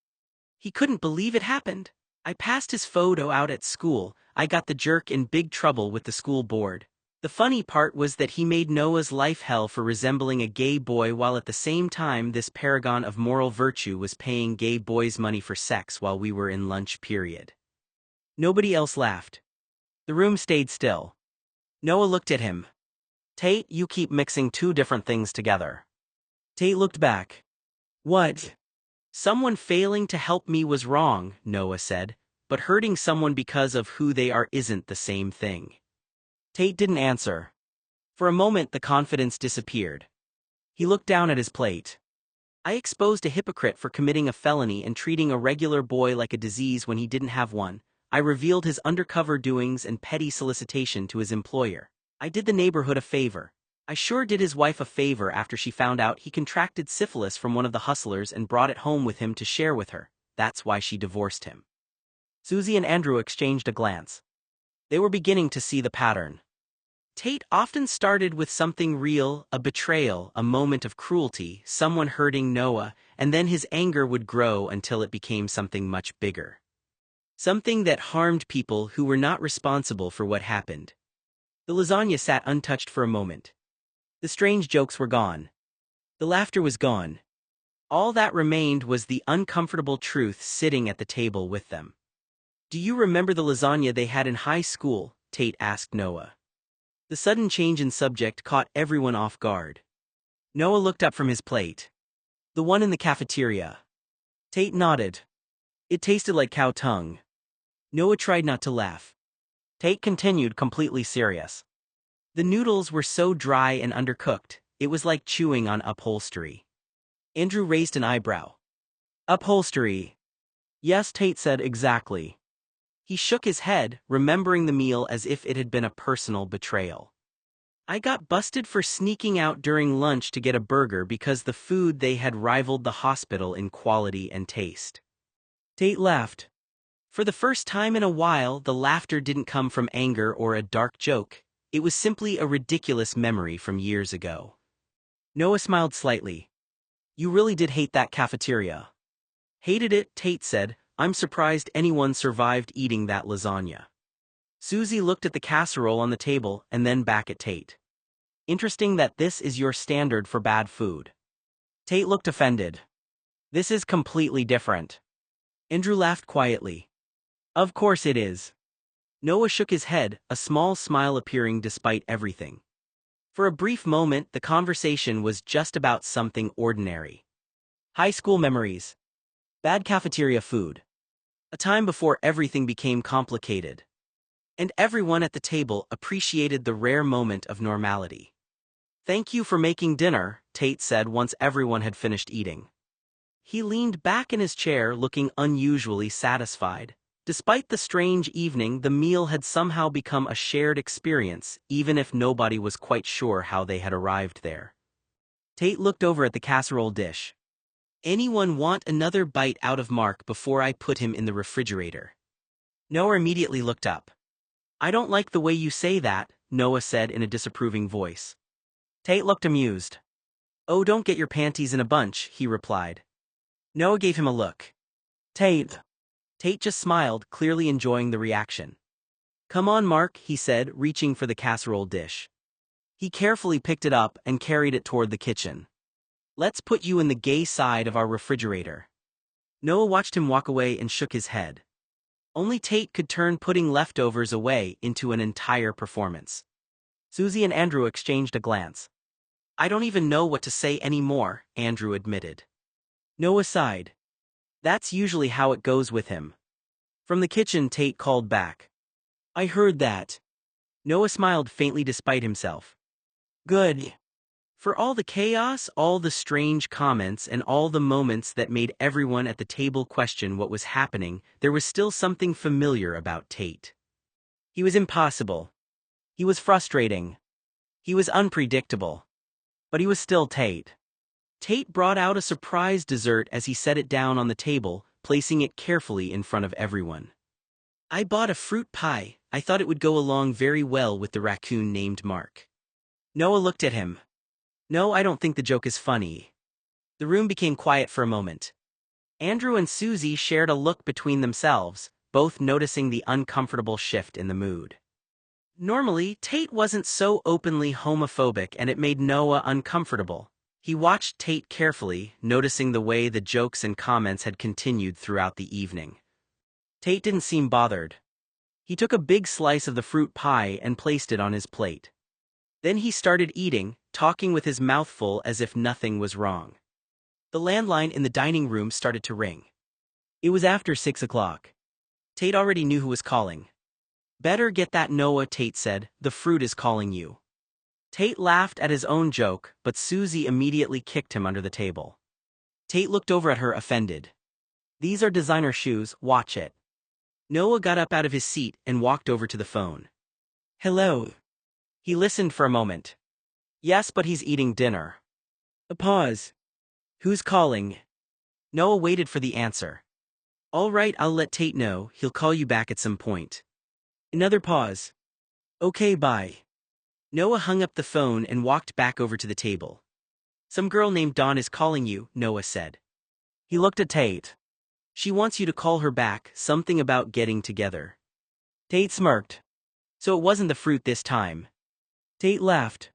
"He couldn't believe it happened. I passed his photo out at school. I got the jerk in big trouble with the school board. The funny part was that he made Noah's life hell for resembling a gay boy, while at the same time this paragon of moral virtue was paying gay boys money for sex while we were in lunch period." Nobody else laughed. The room stayed still. Noah looked at him. "Tate, you keep mixing 2 different things together." Tate looked back. "What?" "Someone failing to help me was wrong," Noah said, "but hurting someone because of who they are isn't the same thing." Tate didn't answer. For a moment the confidence disappeared. He looked down at his plate. "I exposed a hypocrite for committing a felony and treating a regular boy like a disease when he didn't have one. I revealed his undercover doings and petty solicitation to his employer. I did the neighborhood a favor. I sure did his wife a favor after she found out he contracted syphilis from one of the hustlers and brought it home with him to share with her. That's why she divorced him." Susie and Andrew exchanged a glance. They were beginning to see the pattern. Tate often started with something real, a betrayal, a moment of cruelty, someone hurting Noah, and then his anger would grow until it became something much bigger. Something that harmed people who were not responsible for what happened. The lasagna sat untouched for a moment. The strange jokes were gone. The laughter was gone. All that remained was the uncomfortable truth sitting at the table with them. "Do you remember the lasagna they had in high school?" Tate asked Noah. The sudden change in subject caught everyone off guard. Noah looked up from his plate. "The one in the cafeteria." Tate nodded. "It tasted like cow tongue." Noah tried not to laugh. Tate continued, completely serious. "The noodles were so dry and undercooked, it was like chewing on upholstery." Andrew raised an eyebrow. "Upholstery?" "Yes," Tate said, "exactly." He shook his head, remembering the meal as if it had been a personal betrayal. "I got busted for sneaking out during lunch to get a burger because the food they had rivaled the hospital in quality and taste." Tate laughed. For the first time in a while, the laughter didn't come from anger or a dark joke. It was simply a ridiculous memory from years ago. Noah smiled slightly. "You really did hate that cafeteria." "Hated it," Tate said. "I'm surprised anyone survived eating that lasagna." Susie looked at the casserole on the table and then back at Tate. "Interesting that this is your standard for bad food." Tate looked offended. "This is completely different." Andrew laughed quietly. "Of course it is." Noah shook his head, a small smile appearing despite everything. For a brief moment the conversation was just about something ordinary. High school memories. Bad cafeteria food. A time before everything became complicated. And everyone at the table appreciated the rare moment of normality. "Thank you for making dinner," Tate said once everyone had finished eating. He leaned back in his chair, looking unusually satisfied. Despite the strange evening, the meal had somehow become a shared experience, even if nobody was quite sure how they had arrived there. Tate looked over at the casserole dish. "Anyone want another bite out of Mark before I put him in the refrigerator?" Noah immediately looked up. "I don't like the way you say that," Noah said in a disapproving voice. Tate looked amused. "Oh, don't get your panties in a bunch," he replied. Noah gave him a look. Tate. Tate just smiled, clearly enjoying the reaction. Come on, Mark, he said, reaching for the casserole dish. He carefully picked it up and carried it toward the kitchen. Let's put you in the gay side of our refrigerator. Noah watched him walk away and shook his head. Only Tate could turn putting leftovers away into an entire performance. Susie and Andrew exchanged a glance. I don't even know what to say anymore, Andrew admitted. Noah sighed. That's usually how it goes with him. From the kitchen, Tate called back. I heard that. Noah smiled faintly despite himself. Good. For all the chaos, all the strange comments, and all the moments that made everyone at the table question what was happening, there was still something familiar about Tate. He was impossible. He was frustrating. He was unpredictable. But he was still Tate. Tate brought out a surprise dessert as he set it down on the table, placing it carefully in front of everyone. I bought a fruit pie. I thought it would go along very well with the raccoon named Mark. Noah looked at him. No, I don't think the joke is funny. The room became quiet for a moment. Andrew and Susie shared a look between themselves, both noticing the uncomfortable shift in the mood. Normally, Tate wasn't so openly homophobic, and it made Noah uncomfortable. He watched Tate carefully, noticing the way the jokes and comments had continued throughout the evening. Tate didn't seem bothered. He took a big slice of the fruit pie and placed it on his plate. Then he started eating, talking with his mouth full as if nothing was wrong. The landline in the dining room started to ring. It was after 6 o'clock. Tate already knew who was calling. Better get that, Noah, Tate said. The fruit is calling you. Tate laughed at his own joke, but Susie immediately kicked him under the table. Tate looked over at her, offended. These are designer shoes, watch it. Noah got up out of his seat and walked over to the phone. Hello. He listened for a moment. Yes, but he's eating dinner. A pause. Who's calling? Noah waited for the answer. All right, I'll let Tate know. He'll call you back at some point. Another pause. Okay, bye. Noah hung up the phone and walked back over to the table. Some girl named Dawn is calling you, Noah said. He looked at Tate. She wants you to call her back, something about getting together. Tate smirked. So it wasn't the fruit this time. Tate laughed.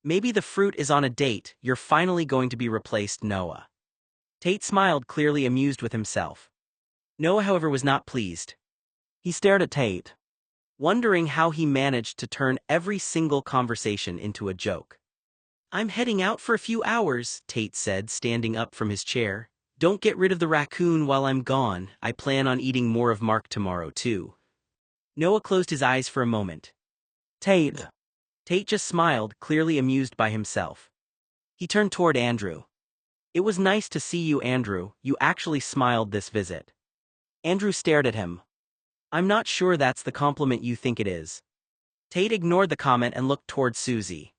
Maybe the fruit is on a date. You're finally going to be replaced, Noah. Tate smiled, clearly amused with himself. Noah, however, was not pleased. He stared at Tate, wondering how he managed to turn every single conversation into a joke. I'm heading out for a few hours, Tate said, standing up from his chair. Don't get rid of the raccoon while I'm gone. I plan on eating more of Mark tomorrow, too. Noah closed his eyes for a moment. Tate. Tate just smiled, clearly amused by himself. He turned toward Andrew. It was nice to see you, Andrew. You actually smiled this visit. Andrew stared at him. I'm not sure that's the compliment you think it is. Tate ignored the comment and looked toward Susie.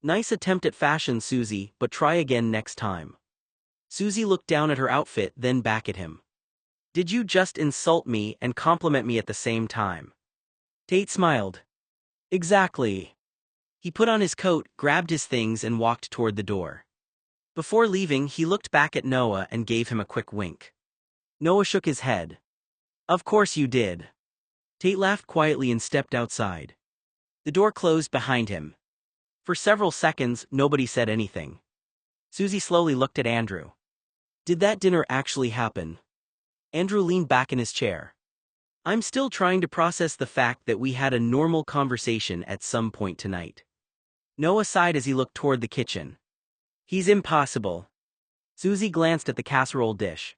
Nice attempt at fashion, Susie, but try again next time. Susie looked down at her outfit, then back at him. Did you just insult me and compliment me at the same time? Tate smiled. Exactly. He put on his coat, grabbed his things, and walked toward the door. Before leaving, he looked back at Noah and gave him a quick wink. Noah shook his head. Of course you did. Tate laughed quietly and stepped outside. The door closed behind him. For several seconds, nobody said anything. Susie slowly looked at Andrew. Did that dinner actually happen? Andrew leaned back in his chair. I'm still trying to process the fact that we had a normal conversation at some point tonight. Noah sighed as he looked toward the kitchen. He's impossible. Susie glanced at the casserole dish.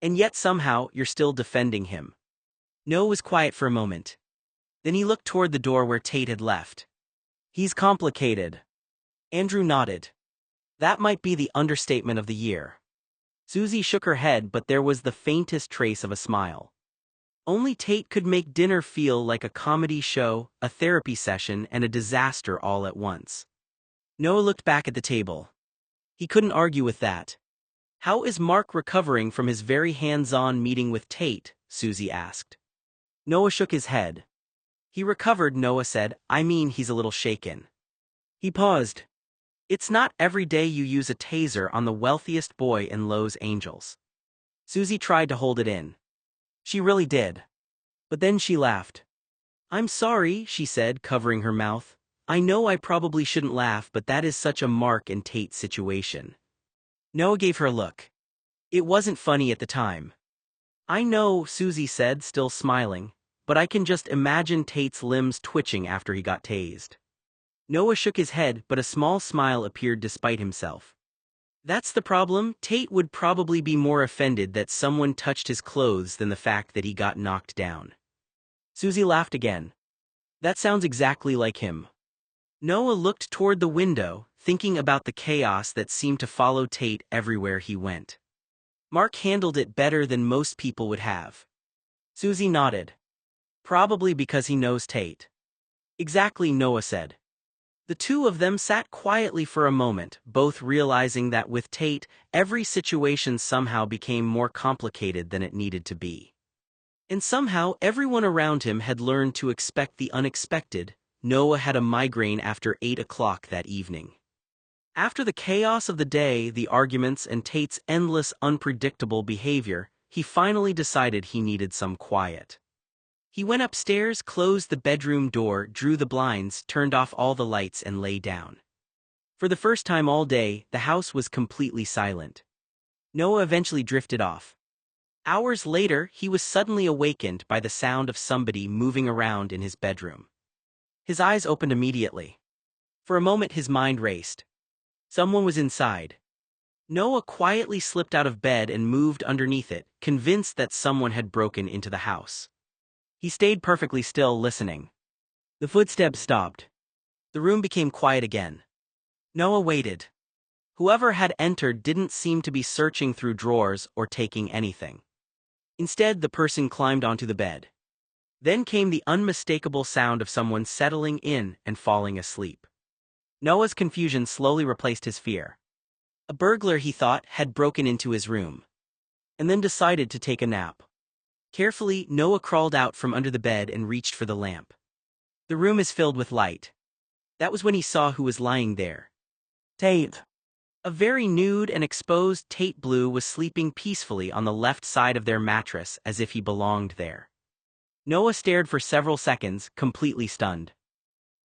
And yet somehow, you're still defending him. Noah was quiet for a moment. Then he looked toward the door where Tate had left. He's complicated. Andrew nodded. That might be the understatement of the year. Susie shook her head, but there was the faintest trace of a smile. Only Tate could make dinner feel like a comedy show, a therapy session, and a disaster all at once. Noah looked back at the table. He couldn't argue with that. How is Mark recovering from his very hands-on meeting with Tate? Susie asked. Noah shook his head. He recovered, Noah said. I mean, he's a little shaken. He paused. It's not every day you use a taser on the wealthiest boy in Los Angeles. Susie tried to hold it in. She really did. But then she laughed. "I'm sorry," she said, covering her mouth. "I know I probably shouldn't laugh, but that is such a Mark and Tate situation." Noah gave her a look. "It wasn't funny at the time." "I know," Susie said, still smiling, "but I can just imagine Tate's limbs twitching after he got tased." Noah shook his head, but a small smile appeared despite himself. "That's the problem. Tate would probably be more offended that someone touched his clothes than the fact that he got knocked down." Susie laughed again. "That sounds exactly like him." Noah looked toward the window, thinking about the chaos that seemed to follow Tate everywhere he went. Mark handled it better than most people would have. Susie nodded. "Probably because he knows Tate." "Exactly," Noah said. The two of them sat quietly for a moment, both realizing that with Tate, every situation somehow became more complicated than it needed to be. And somehow everyone around him had learned to expect the unexpected. Noah had a migraine after 8 o'clock that evening. After the chaos of the day, the arguments, and Tate's endless, unpredictable behavior, he finally decided he needed some quiet. He went upstairs, closed the bedroom door, drew the blinds, turned off all the lights, and lay down. For the first time all day, the house was completely silent. Noah eventually drifted off. Hours later, he was suddenly awakened by the sound of somebody moving around in his bedroom. His eyes opened immediately. For a moment his mind raced. Someone was inside. Noah quietly slipped out of bed and moved underneath it, convinced that someone had broken into the house. He stayed perfectly still, listening. The footsteps stopped. The room became quiet again. Noah waited. Whoever had entered didn't seem to be searching through drawers or taking anything. Instead, the person climbed onto the bed. Then came the unmistakable sound of someone settling in and falling asleep. Noah's confusion slowly replaced his fear. A burglar, he thought, had broken into his room. And then decided to take a nap. Carefully, Noah crawled out from under the bed and reached for the lamp. The room is filled with light. That was when he saw who was lying there. Tate. A very nude and exposed Tate Blue was sleeping peacefully on the left side of their mattress as if he belonged there. Noah stared for several seconds, completely stunned.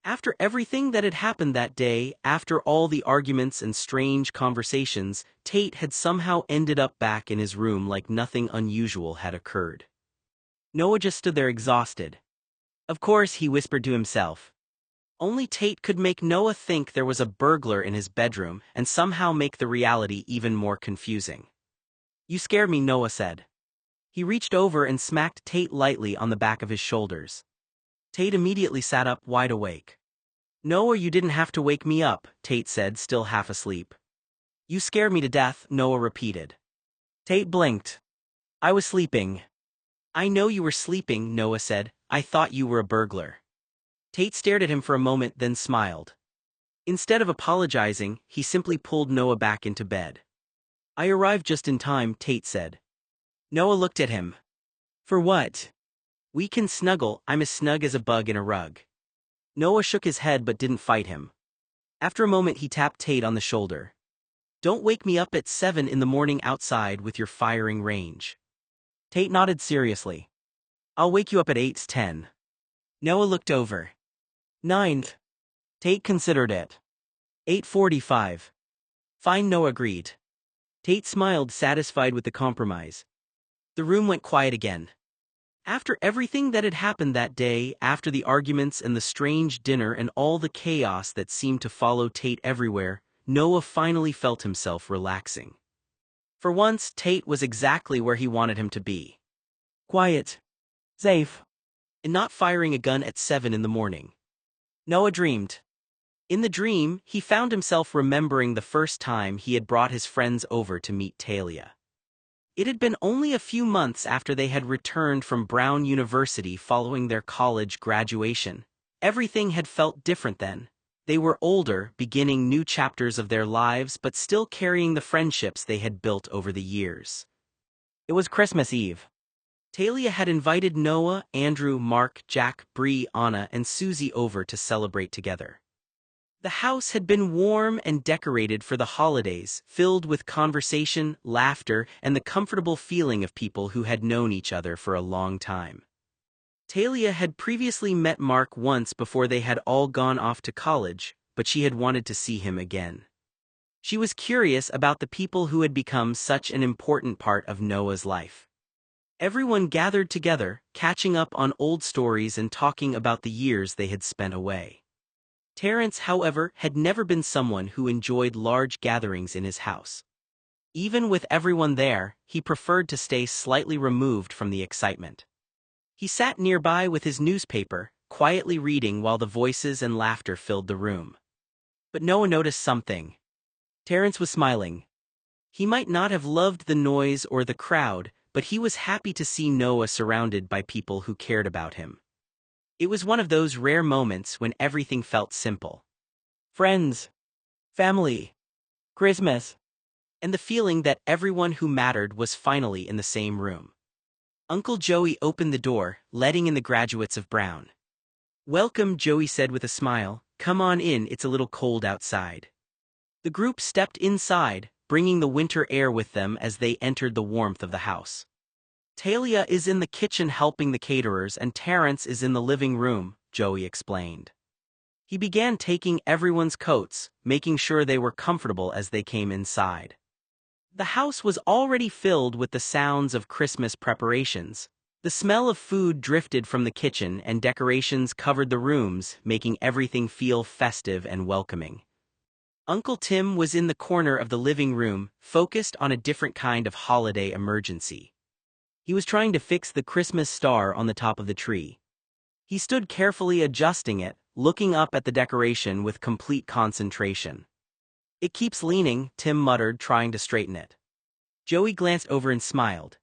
After everything that had happened that day, after all the arguments and strange conversations, Tate had somehow ended up back in his room like nothing unusual had occurred. Noah just stood there exhausted. Of course, he whispered to himself. Only Tate could make Noah think there was a burglar in his bedroom and somehow make the reality even more confusing. "You scare me," Noah said. He reached over and smacked Tate lightly on the back of his shoulders. Tate immediately sat up, wide awake. "Noah, you didn't have to wake me up," Tate said, still half asleep. "You scared me to death," Noah repeated. Tate blinked. "I was sleeping." "I know you were sleeping," Noah said. "I thought you were a burglar." Tate stared at him for a moment, then smiled. Instead of apologizing, he simply pulled Noah back into bed. "I arrived just in time," Tate said. Noah looked at him. "For what?" "We can snuggle. I'm as snug as a bug in a rug." Noah shook his head but didn't fight him. After a moment he tapped Tate on the shoulder. "Don't wake me up at 7 in the morning outside with your firing range." Tate nodded seriously. "I'll wake you up at 8:10. Noah looked over. 9. Tate considered it. 8:45. Fine, Noah agreed. Tate smiled, satisfied with the compromise. The room went quiet again. After everything that had happened that day, after the arguments and the strange dinner and all the chaos that seemed to follow Tate everywhere, Noah finally felt himself relaxing. For once, Tate was exactly where he wanted him to be. Quiet. Safe. And not firing a gun at 7 in the morning. Noah dreamed. In the dream, he found himself remembering the first time he had brought his friends over to meet Talia. It had been only a few months after they had returned from Brown University following their college graduation. Everything had felt different then. They were older, beginning new chapters of their lives, but still carrying the friendships they had built over the years. It was Christmas Eve. Talia had invited Noah, Andrew, Mark, Jack, Bree, Anna, and Susie over to celebrate together. The house had been warm and decorated for the holidays, filled with conversation, laughter, and the comfortable feeling of people who had known each other for a long time. Talia had previously met Mark once before they had all gone off to college, but she had wanted to see him again. She was curious about the people who had become such an important part of Noah's life. Everyone gathered together, catching up on old stories and talking about the years they had spent away. Terence, however, had never been someone who enjoyed large gatherings in his house. Even with everyone there, he preferred to stay slightly removed from the excitement. He sat nearby with his newspaper, quietly reading while the voices and laughter filled the room. But Noah noticed something. Terence was smiling. He might not have loved the noise or the crowd, but he was happy to see Noah surrounded by people who cared about him. It was one of those rare moments when everything felt simple. Friends, family, Christmas, and the feeling that everyone who mattered was finally in the same room. Uncle Joey opened the door, letting in the graduates of Brown. "Welcome," Joey said with a smile. "Come on in, it's a little cold outside." The group stepped inside, bringing the winter air with them as they entered the warmth of the house. "Talia is in the kitchen helping the caterers and Terence is in the living room," Joey explained. He began taking everyone's coats, making sure they were comfortable as they came inside. The house was already filled with the sounds of Christmas preparations. The smell of food drifted from the kitchen and decorations covered the rooms, making everything feel festive and welcoming. Uncle Tim was in the corner of the living room, focused on a different kind of holiday emergency. He was trying to fix the Christmas star on the top of the tree. He stood carefully adjusting it, looking up at the decoration with complete concentration. "It keeps leaning," Tim muttered, trying to straighten it. Joey glanced over and smiled.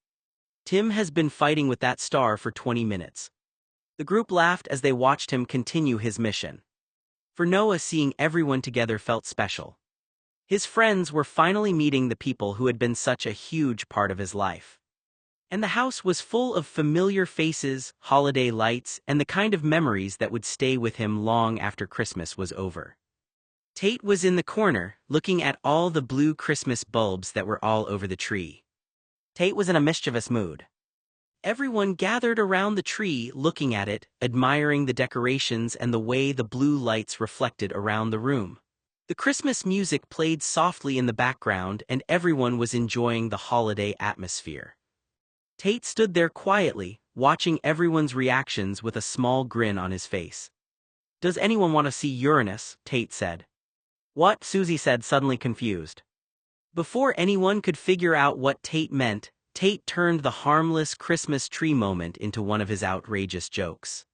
"Tim has been fighting with that star for 20 minutes. The group laughed as they watched him continue his mission. For Noah, seeing everyone together felt special. His friends were finally meeting the people who had been such a huge part of his life. And the house was full of familiar faces, holiday lights, and the kind of memories that would stay with him long after Christmas was over. Tate was in the corner, looking at all the blue Christmas bulbs that were all over the tree. Tate was in a mischievous mood. Everyone gathered around the tree, looking at it, admiring the decorations and the way the blue lights reflected around the room. The Christmas music played softly in the background and everyone was enjoying the holiday atmosphere. Tate stood there quietly, watching everyone's reactions with a small grin on his face. "Does anyone want to see Uranus?" Tate said. "What?" Susie said, suddenly confused. Before anyone could figure out what Tate meant, Tate turned the harmless Christmas tree moment into one of his outrageous jokes.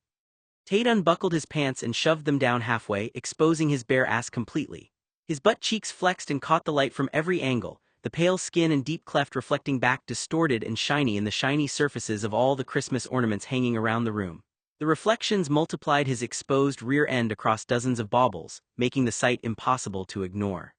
Tate unbuckled his pants and shoved them down halfway, exposing his bare ass completely. His butt cheeks flexed and caught the light from every angle, the pale skin and deep cleft reflecting back distorted and shiny in the shiny surfaces of all the Christmas ornaments hanging around the room. The reflections multiplied his exposed rear end across dozens of baubles, making the sight impossible to ignore.